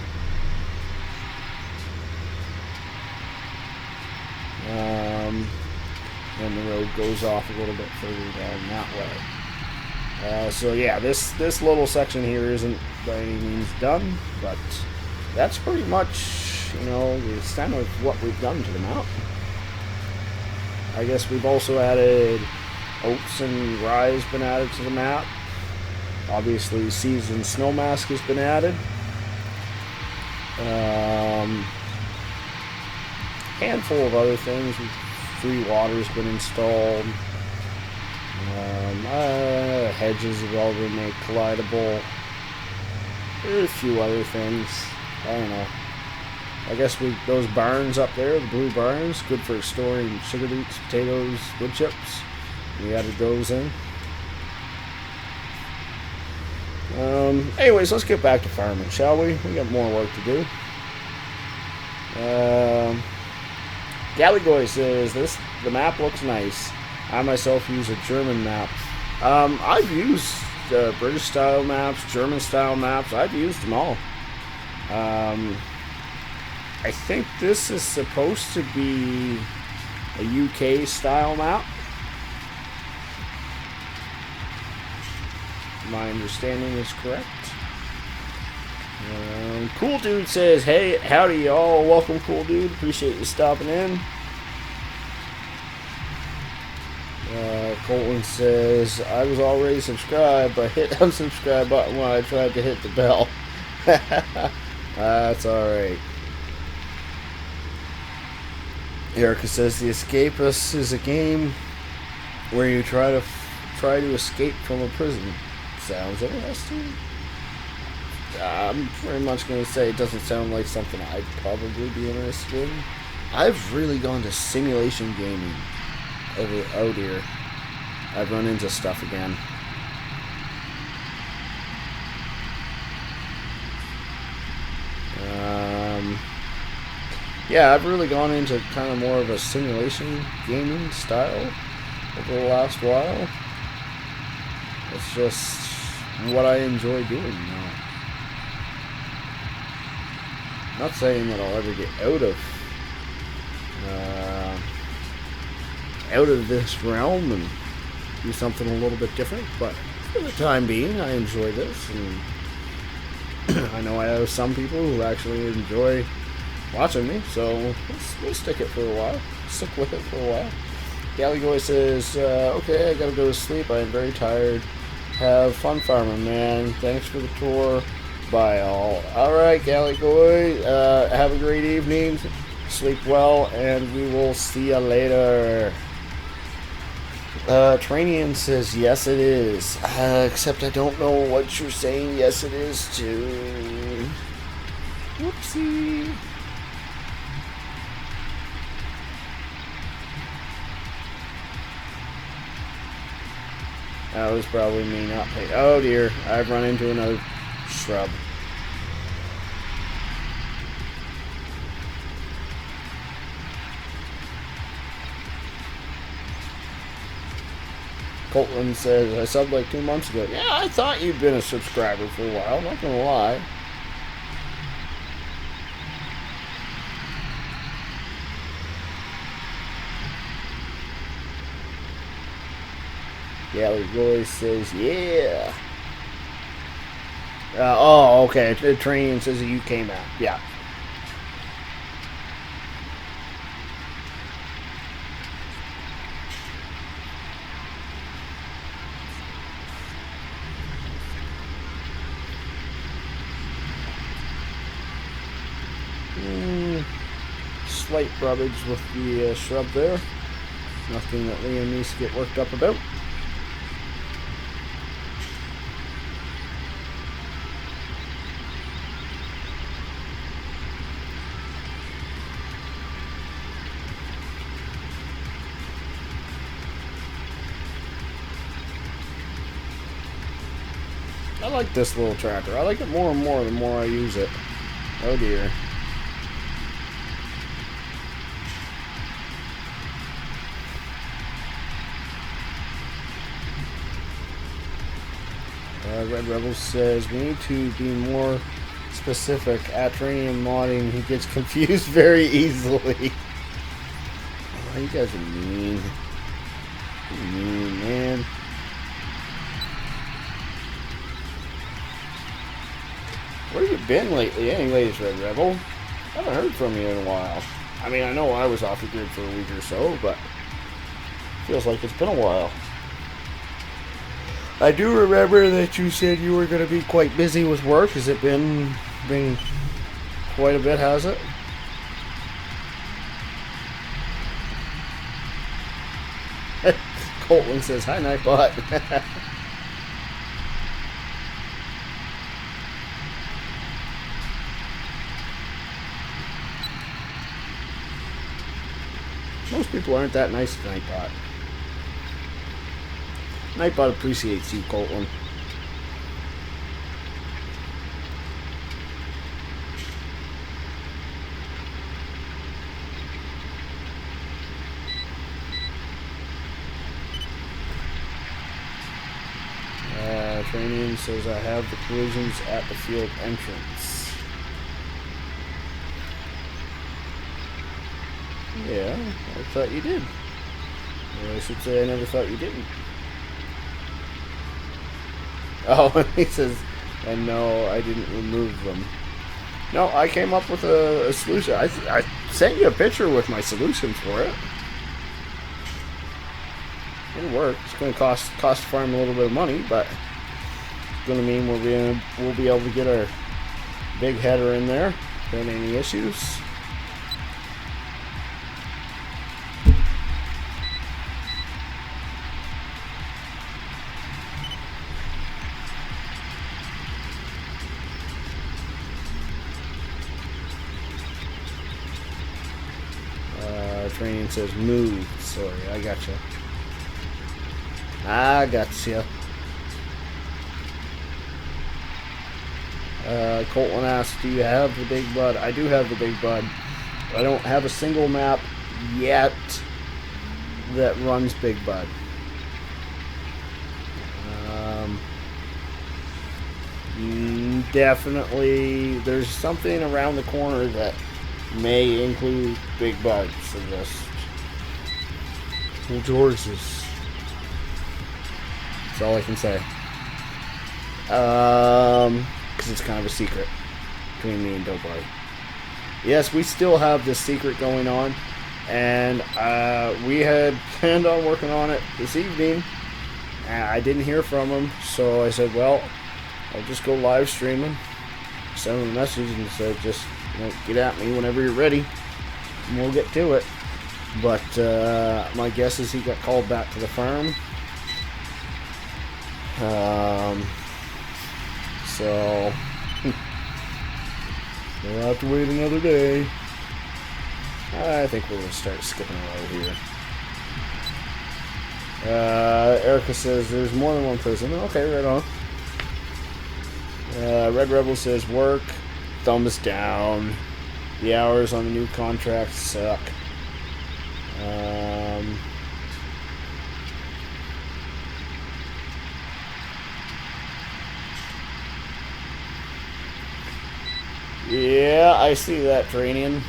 And the road goes off a little bit further down that way. So yeah, this little section here isn't by any means done, but that's pretty much, you know, the extent of what we've done to the map. I guess we've also added oats and rye has been added to the map. Obviously, seasoned snow mask has been added. Handful of other things. Free water's been installed. Hedges have all been made collidable. There's a few other things. I don't know. I guess those barns up there, the blue barns, good for storing sugar beets, potatoes, wood chips. We added those in. Anyways, let's get back to farming, shall we? We got more work to do. Gallygoy says the map looks nice. I myself use a German map. I've used British style maps, German style maps. I've used them all. I think this is supposed to be a UK style map. My understanding is correct. Cool Dude says, hey, howdy y'all. Welcome, Cool Dude. Appreciate you stopping in. Colton says, I was already subscribed, but hit unsubscribe button when I tried to hit the bell. That's alright. Erica says, The Escapist is a game where you try to escape from a prison. Sounds interesting. I'm pretty much going to say it doesn't sound like something I'd probably be interested in. I've really gone to simulation gaming out here. I've run into stuff again. Yeah, I've really gone into kind of more of a simulation gaming style over the last while. It's just what I enjoy doing now. Not saying that I'll ever get out of this realm and do something a little bit different, but for the time being, I enjoy this, and I know I have some people who actually enjoy watching me, so we'll stick it for a while. Stick with it for a while. Gallygoy says, okay, I gotta go to sleep. I am very tired. Have fun farming, man. Thanks for the tour. Bye, all. Alright, Gallygoy, have a great evening. Sleep well, and we will see you later. Trainian says, yes, it is. Except I don't know what you're saying yes, it is to. Whoopsie. That was probably me not paying. Oh dear, I've run into another shrub. Colton says, I subbed like 2 months ago. Yeah, I thought you'd been a subscriber for a while, not gonna lie. Gallygoy says, yeah. Oh, okay. The train says that you came out. Yeah. Slight rubbage with the shrub there. Nothing that Liam needs to get worked up about. I like this little tractor. I like it more and more the more I use it. Oh dear. Red Rebel says, we need to be more specific. At training and modding, he gets confused very easily. Oh, you guys are mean. You're mean, man. Where have you been lately anyways, Red Rebel? I haven't heard from you in a while. I mean, I know I was off the grid for a week or so, but feels like it's been a while. I do remember that you said you were going to be quite busy with work. Has it been quite a bit, has it? Colton says, hi, Nightbot. Most people aren't that nice to Nightbot. Nightbot appreciates you, Colton. Training says I have the collisions at the field entrance. Yeah, I thought you did. Or I should say I never thought you didn't. Oh, he says, and no, I didn't remove them. No, I came up with a solution. I sent you a picture with my solution for it. It'll work. It's going to cost the farm a little bit of money, but it's going to mean we'll be able to get our big header in there without any issues. Training says move. Sorry, I gotcha. I gotcha. Colton asks, do you have the big bud? I do have the big bud. I don't have a single map yet that runs Big Bud. Definitely, there's something around the corner that may include Big Bud, so just hold your horses. That's all I can say. Because it's kind of a secret between me and Doughboy. Yes, we still have this secret going on, and we had planned on working on it this evening. I didn't hear from him, so I said, well, I'll just go live streaming. Send him a message and said, just get at me whenever you're ready, and we'll get to it. But my guess is he got called back to the farm. So we'll have to wait another day. I think we're going to start skipping around here. Erica says there's more than one prison. Okay, right on. Red Rebel says work, thumbs down. The hours on the new contract suck. Yeah, I see that, Tranian.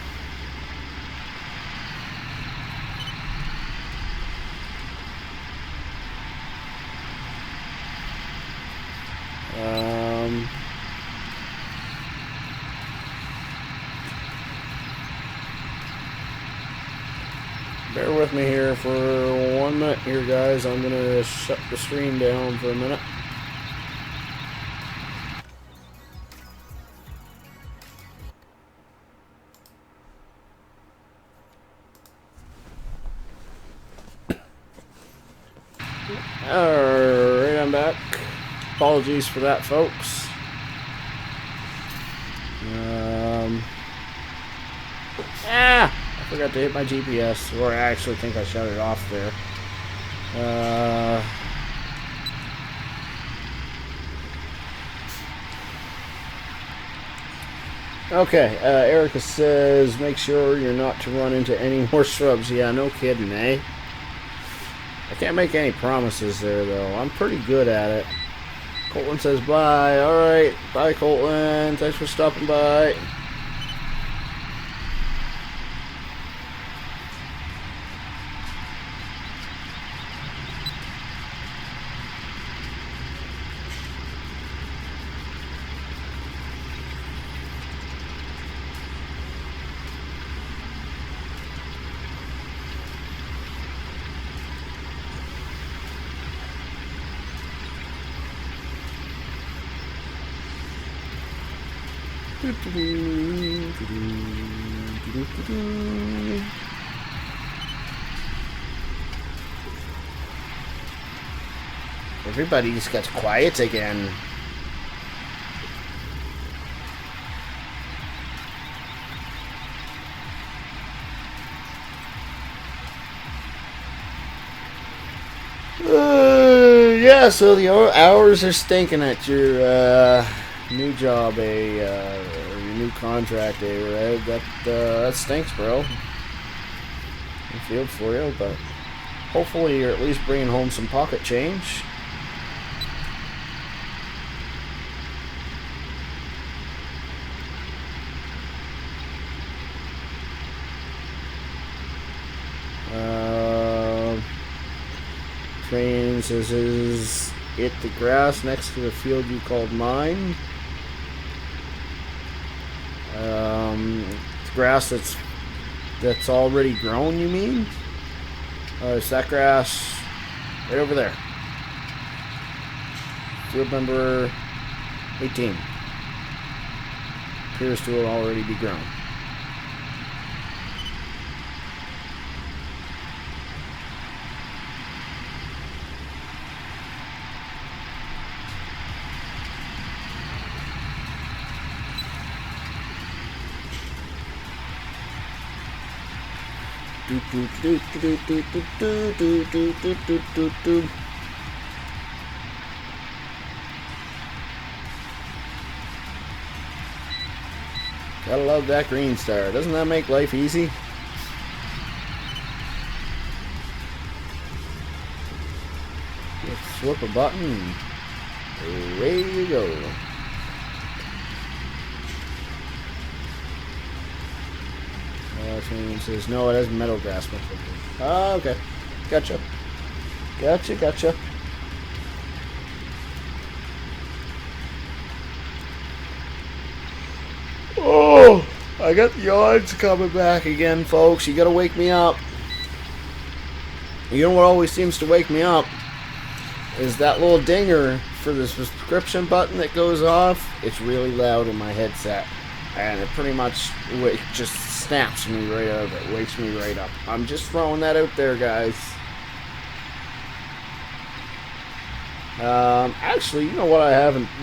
Bear with me here for 1 minute here, guys. I'm going to shut the stream down for a minute. Alright, I'm back. Apologies for that, folks. I forgot to hit my GPS, or I actually think I shut it off there. Okay, Erica says, make sure you're not to run into any more shrubs. Yeah, no kidding, eh? I can't make any promises there, though. I'm pretty good at it. Colton says bye. Alright, bye, Colton. Thanks for stopping by. Everybody just got quiet again. Yeah, so the hours are stinking at your new job, or your new contract, Red. That stinks, bro. I feel for you, but hopefully you're at least bringing home some pocket change. Train says, is it the grass next to the field you called mine? It's grass that's already grown, you mean? It's that grass right over there. Field number 18. Appears to already be grown. Gotta love that green star. Doesn't that make life easy? Just flip a button and away you go. Which says no, it has metal grasp. Oh, okay. Gotcha. Gotcha. Oh, I got the odds coming back again, folks. You gotta wake me up. You know what always seems to wake me up? Is that little dinger for the subscription button that goes off. It's really loud in my headset. And it pretty much just snaps me right out of it. Wakes me right up. I'm just throwing that out there, guys. Actually, you know what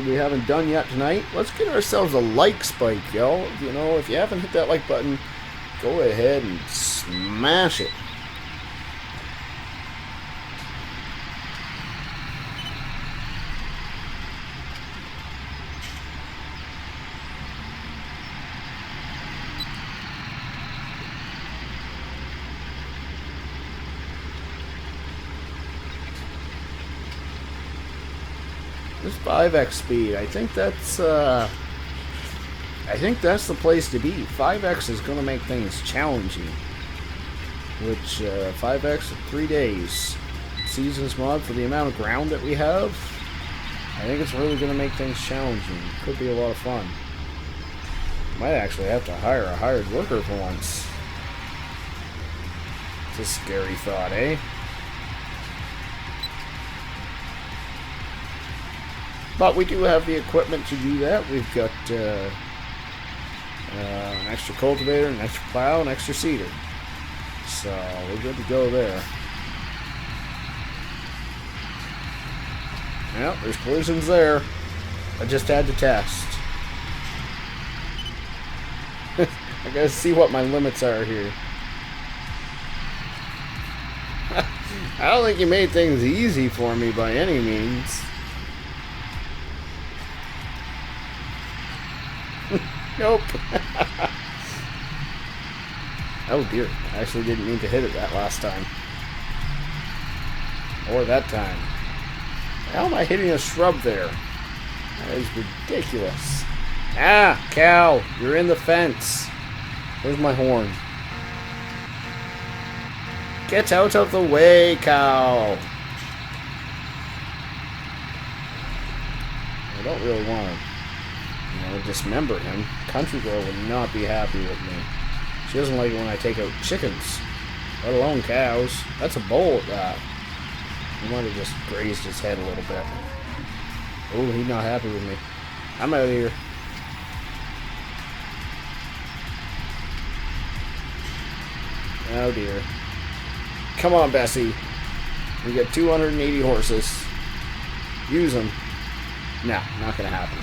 we haven't done yet tonight? Let's get ourselves a like spike, yo. You know, if you haven't hit that like button, go ahead and smash it. This 5x speed, I think that's the place to be. 5x is going to make things challenging. Which 5x in 3 days, seasons mod for the amount of ground that we have. I think it's really going to make things challenging. Could be a lot of fun. Might actually have to hire a hired worker for once. It's a scary thought, eh? But we do have the equipment to do that. We've got an extra cultivator, an extra plow, an extra seeder. So we're good to go there. Well, there's collisions there. I just had to test. I gotta see what my limits are here. I don't think you made things easy for me by any means. Nope. Oh dear, I actually didn't mean to hit it that last time. Or that time. How am I hitting a shrub there? That is ridiculous. Ah, cow, you're in the fence. Where's my horn? Get out of the way, cow. I don't really want to dismember him. Country girl would not be happy with me. She doesn't like it when I take out chickens, let alone cows. That's a bull at that. He might have just grazed his head a little bit. Oh, he's not happy with me. I'm out of here. Oh dear. Come on, Bessie. We got 280 horses. Use them. No, not gonna happen.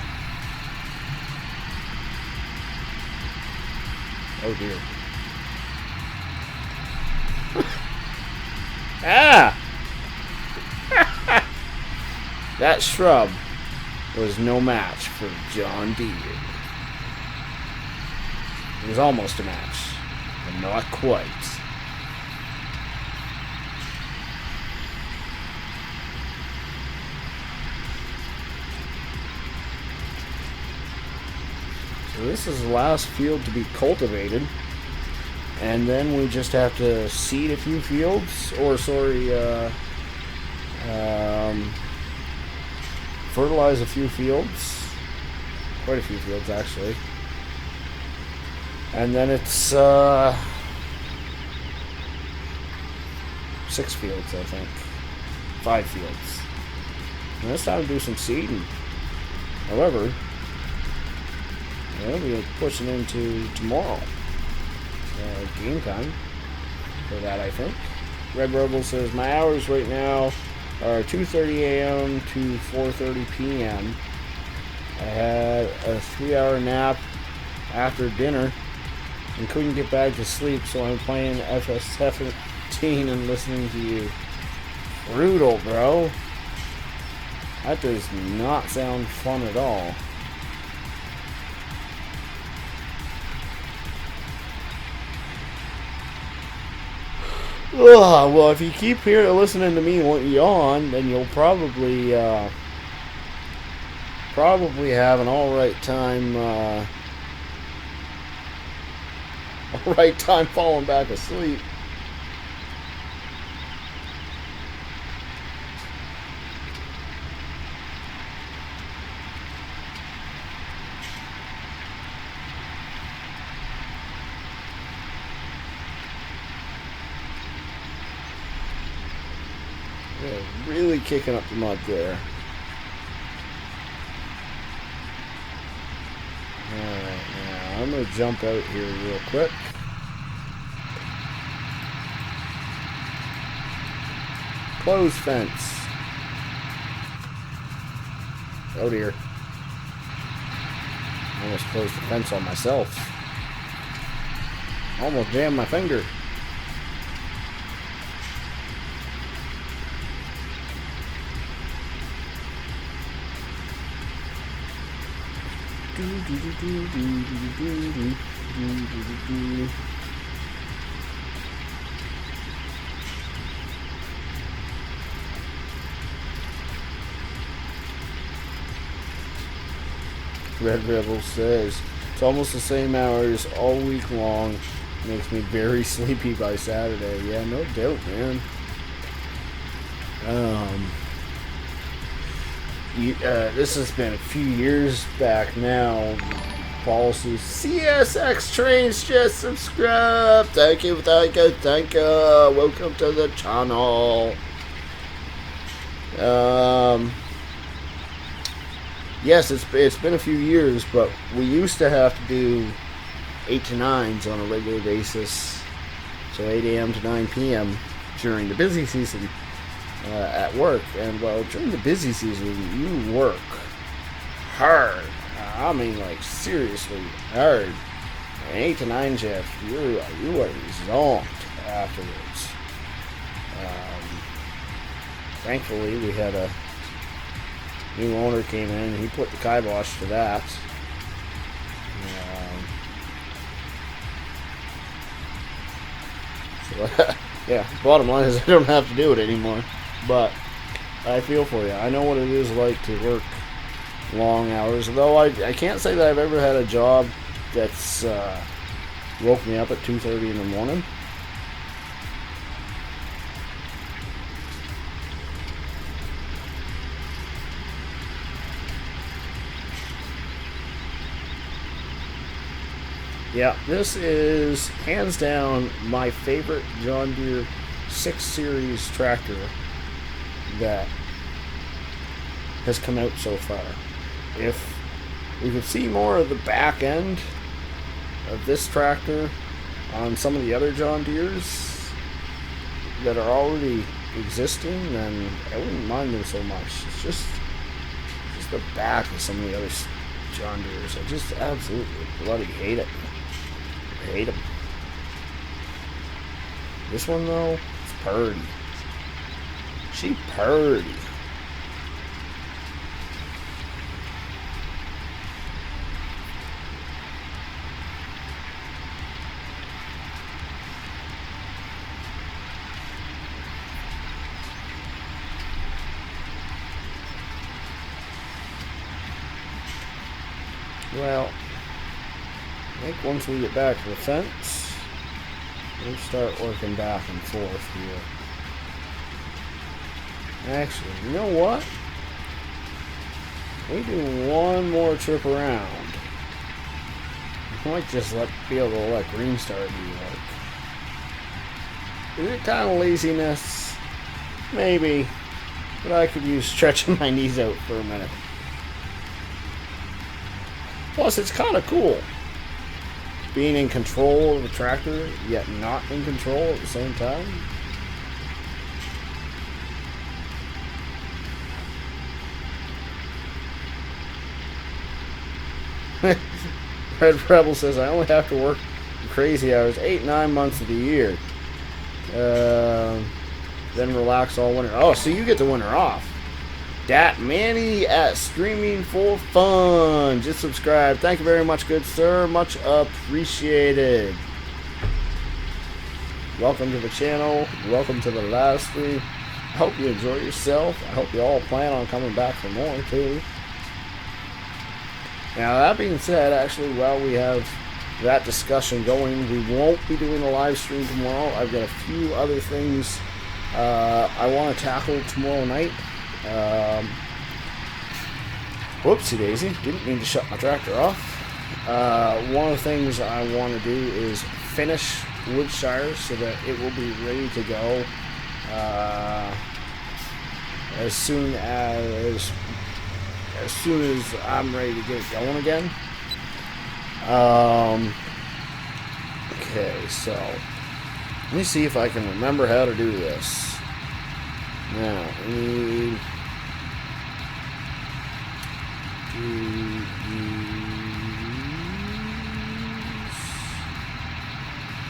Oh dear. Ah! That shrub was no match for John Deere. It was almost a match, but not quite. So this is the last field to be cultivated, and then we just have to seed a few fields, or fertilize a few fields, quite a few fields actually, and then it's 6 fields, I think, 5 fields, and it's time to do some seeding. However, we'll be pushing into tomorrow. Game time for that, I think. Red Rebel says, my hours right now are 2:30 a.m. to 4:30 p.m. I had a 3-hour nap after dinner and couldn't get back to sleep, so I'm playing FS17 and listening to you. Brutal, bro. That does not sound fun at all. Oh, well, if you keep here listening to me yawn, then you'll probably have an all right time falling back asleep. Yeah, really kicking up the mud there. Alright, now I'm going to jump out here real quick. Close fence. Oh dear. Almost closed the fence on myself. Almost jammed my finger. Red Rebel says it's almost the same hours all week long. Makes me very sleepy by Saturday. Yeah, no doubt, man. This has been a few years back now. Policy CSX Trains just subscribed. Thank you. Welcome to the channel. Yes, it's been a few years, but we used to have to do 8 to 9s on a regular basis. So 8 a.m. to 9 p.m. during the busy season. At work, and well, during the busy season, you work hard. I mean, like, seriously hard. An 8 to 9 shift, you are zonked afterwards. Thankfully, we had a new owner came in, and he put the kibosh to that. So, yeah, bottom line is I don't have to do it anymore. But I feel for you. I know what it is like to work long hours. Though I can't say that I've ever had a job that's woke me up at 2:30 in the morning. Yeah, this is hands down my favorite John Deere 6 Series tractor that has come out so far. If we could see more of the back end of this tractor on some of the other John Deeres that are already existing, then I wouldn't mind them so much. It's just the back of some of the other John Deeres. I just absolutely bloody hate it. I hate them. This one though, it's purdy. She purdy. Well, I think once we get back to the fence, we'll start working back and forth here. Actually, you know what? We do one more trip around. I might just be able to let Green Star do work. Is it kind of laziness? Maybe. But I could use stretching my knees out for a minute. Plus, it's kind of cool. Being in control of the tractor, yet not in control at the same time. Red Rebel says, I only have to work crazy hours 8-9 months of the year. Then relax all winter. Oh, so you get the winter off. Dat Manny at Streaming for Fun. Just subscribe. Thank you very much, good sir. Much appreciated. welcome to the channel. Welcome to the live stream. I hope you enjoy yourself. I hope you all plan on coming back for more too. Now that being said, actually, while we have that discussion going, we won't be doing a live stream tomorrow. I've got a few other things I want to tackle tomorrow night. Whoopsie daisy, didn't mean to shut my tractor off. One of the things I want to do is finish Woodshire so that it will be ready to go as soon as I'm ready to get it going again. Okay, so let me see if I can remember how to do this. Now, we need to use,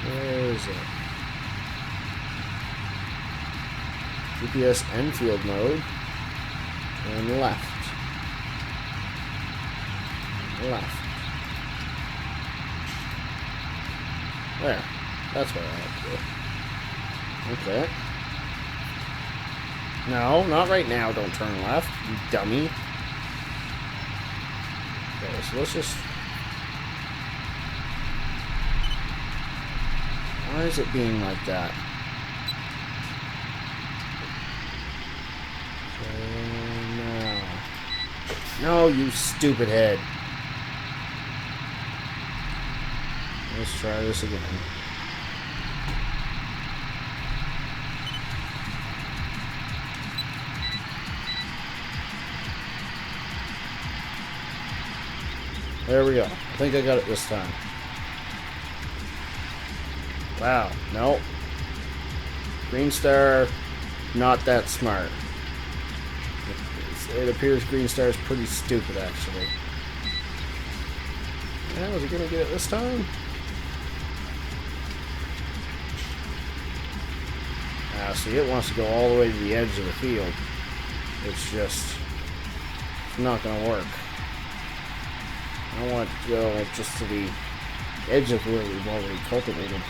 where is it? GPS Enfield mode, and left. There. That's what I have to do. Okay. No, not right now. Don't turn left, you dummy. Okay, so let's just... Why is it being like that? Okay, no, you stupid head. Let's try this again. There we go. I think I got it this time. Wow. Nope. Green Star, not that smart. It appears Green Star is pretty stupid, actually. Yeah, was he gonna get it this time? See, it wants to go all the way to the edge of the field. It's just not going to work. I want it to go just to the edge of where we've already cultivated.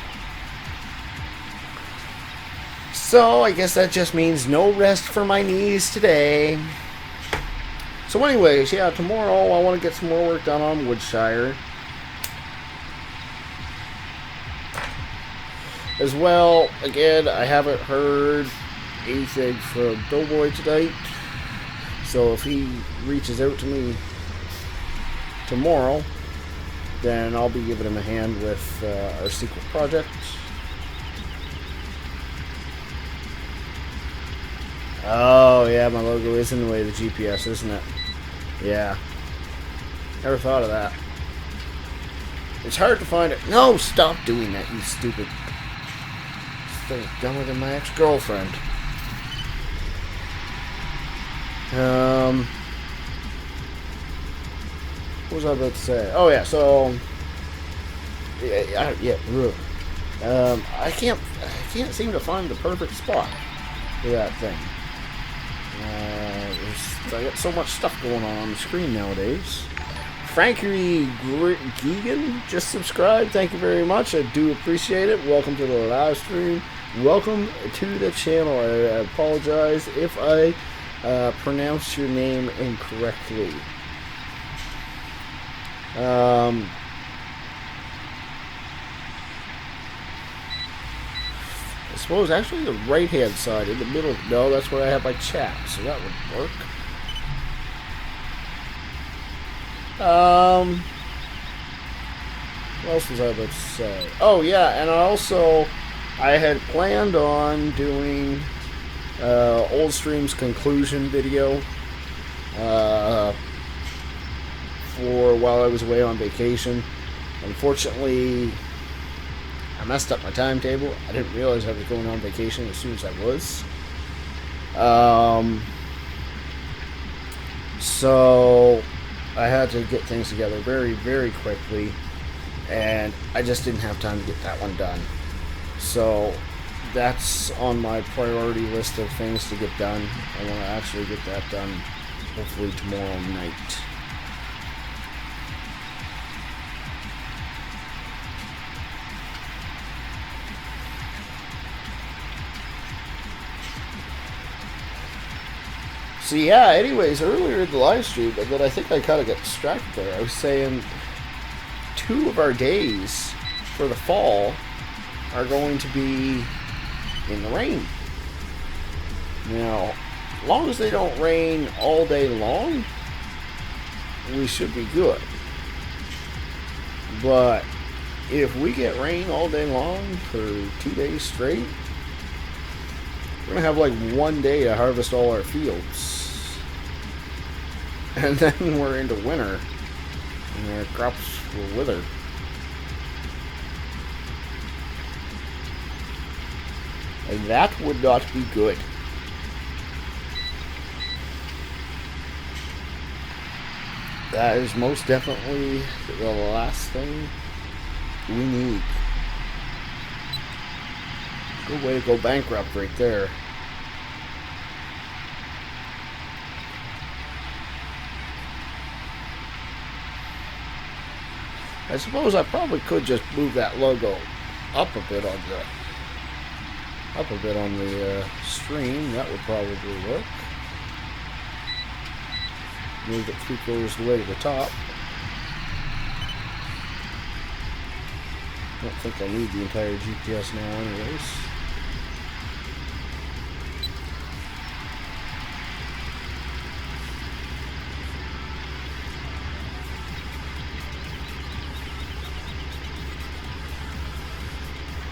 So, I guess that just means no rest for my knees today. So anyways, yeah, tomorrow I want to get some more work done on Woodshire. As well, again, I haven't heard anything from Doughboy tonight, so if he reaches out to me tomorrow, then I'll be giving him a hand with our secret project. Oh, yeah, my logo is in the way of the GPS, isn't it? Yeah. Never thought of that. It's hard to find it. No, stop doing that, you stupid... Thing dumber than my ex-girlfriend. What was I about to say? Oh yeah, so I can't seem to find the perfect spot for that thing. I got so much stuff going on the screen nowadays. Frankie Geegan just subscribed. Thank you very much. I do appreciate it. Welcome to the live stream. Welcome to the channel. I apologize if I pronounced your name incorrectly. I suppose actually the right hand side in the middle. No, that's where I have my chat, so that would work. What else was I about to say? Oh yeah, and I had planned on doing Old Stream's conclusion video for while I was away on vacation. Unfortunately, I messed up my timetable. I didn't realize I was going on vacation as soon as I was. So I had to get things together very, very quickly, and I just didn't have time to get that one done. So that's on my priority list of things to get done. I want to actually get that done hopefully tomorrow night. So yeah, anyways, earlier in the live stream, and then I think I kind of got distracted there. I was saying 2 of our days for the fall are going to be in the rain. Now, as long as they don't rain all day long, we should be good. But if we get rain all day long for 2 days straight, we're going to have like 1 day to harvest all our fields. And then we're into winter, and our crops will wither. And that would not be good. That is most definitely the last thing we need. Good way to go bankrupt right there. I suppose I probably could just move that logo up a bit on the stream. That would probably work. Move it 3/4 of the way to the top. I don't think I need the entire GPS now anyways.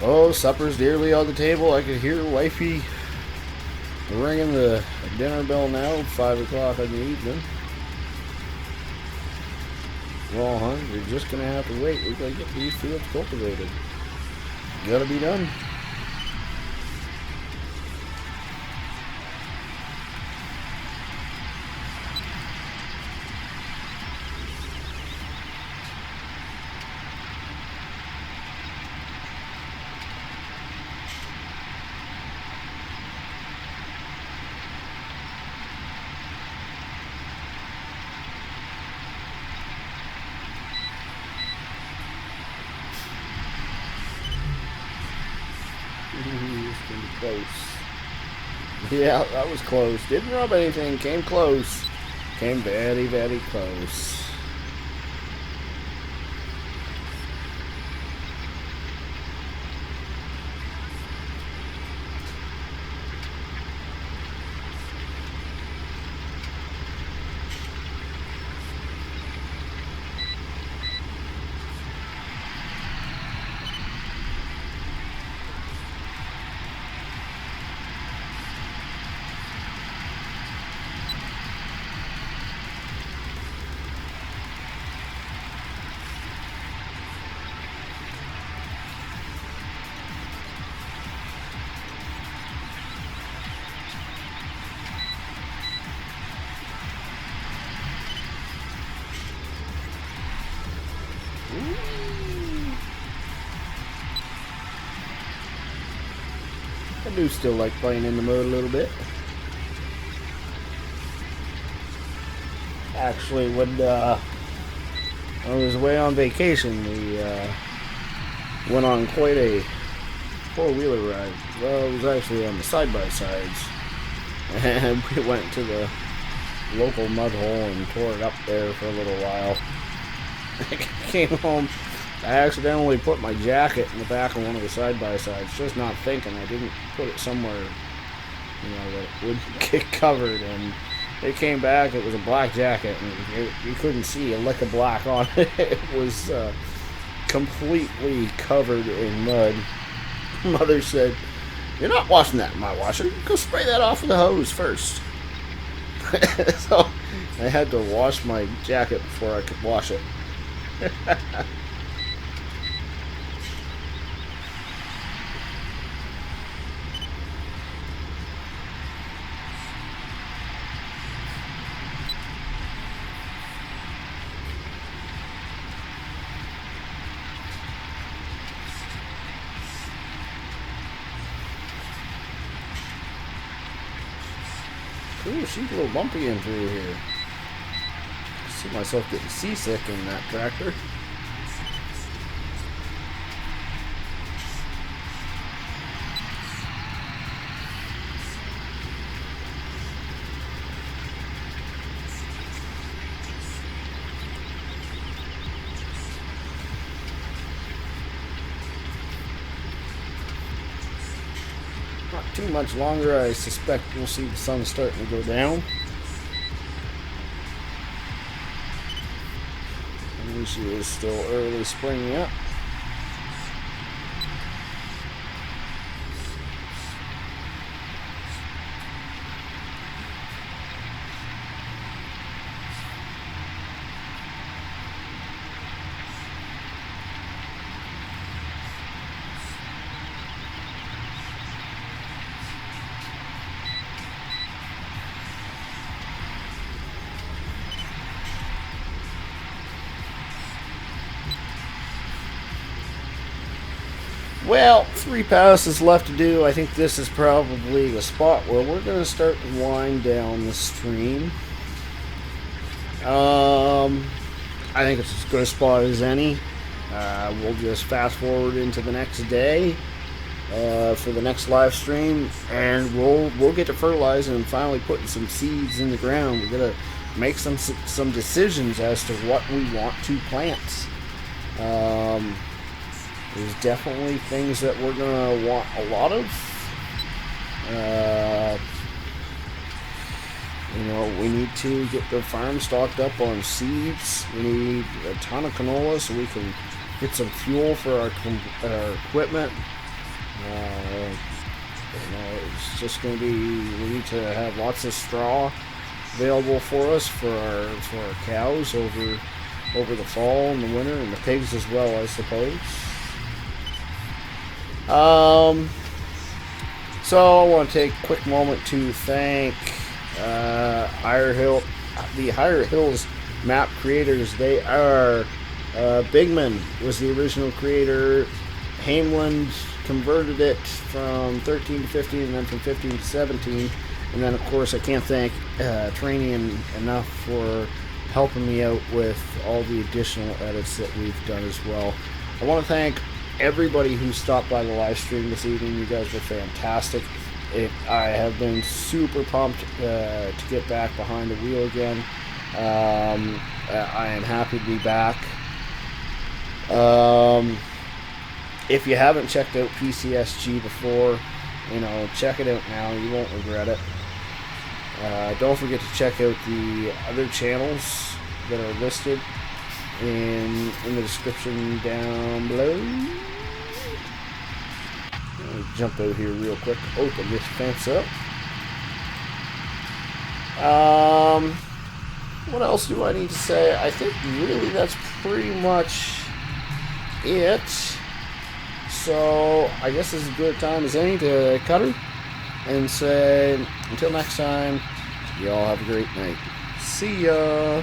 Oh, supper's nearly on the table. I could hear wifey ringing the dinner bell now, 5 o'clock in the evening. Well, hon, you're just going to have to wait. We're going to get these fields cultivated. Gotta be done. Close. Yeah, that was close. Didn't rub anything. Came close. Came very, very close. I do still like playing in the mud a little bit. Actually, when I was away on vacation, we went on quite a four-wheeler ride. Well, it was actually on the side-by-sides. And we went to the local mud hole and tore it up there for a little while. I came home. I accidentally put my jacket in the back of one of the side-by-sides, just not thinking. I didn't put it somewhere, that it wouldn't get covered. And it came back, it was a black jacket, and you couldn't see a lick of black on it. It was completely covered in mud. Mother said, "You're not washing that in my washer. Go spray that off with a hose first." So I had to wash my jacket before I could wash it. Ooh, she's a little bumpy in through here. I see myself getting seasick in that tractor. too much longer, I suspect we'll see the sun starting to go down. At least it is still early spring yet. Well, 3 passes left to do. I think this is probably the spot where we're going to start to wind down the stream. I think it's as good a spot as any. We'll just fast forward into the next day for the next live stream, and we'll get to fertilizing and finally putting some seeds in the ground. We're gonna make some decisions as to what we want to plant. There's definitely things that we're gonna want a lot of. You know, we need to get the farm stocked up on seeds. We need a ton of canola so we can get some fuel for our equipment. You know, it's just going to be, we need to have lots of straw available for us for our cows over the fall and the winter, and the pigs as well, I suppose. So I want to take a quick moment to thank the Higher Hills map creators. They are Bigman was the original creator. Hameland converted it from 13 to 15, and then from 15 to 17. And then, of course, I can't thank Training enough for helping me out with all the additional edits that we've done as well. I want to thank everybody who stopped by the live stream this evening. You guys were fantastic. I have been super pumped to get back behind the wheel again. I am happy to be back. If you haven't checked out PCSG before, you know, check it out now. You won't regret it. Don't forget to check out the other channels that are listed in the description down below. Let me jump out here real quick. Open this fence up. What else do I need to say? I think really that's pretty much it. So I guess this is as good a time as any to cut her and say until next time, y'all have a great night. See ya.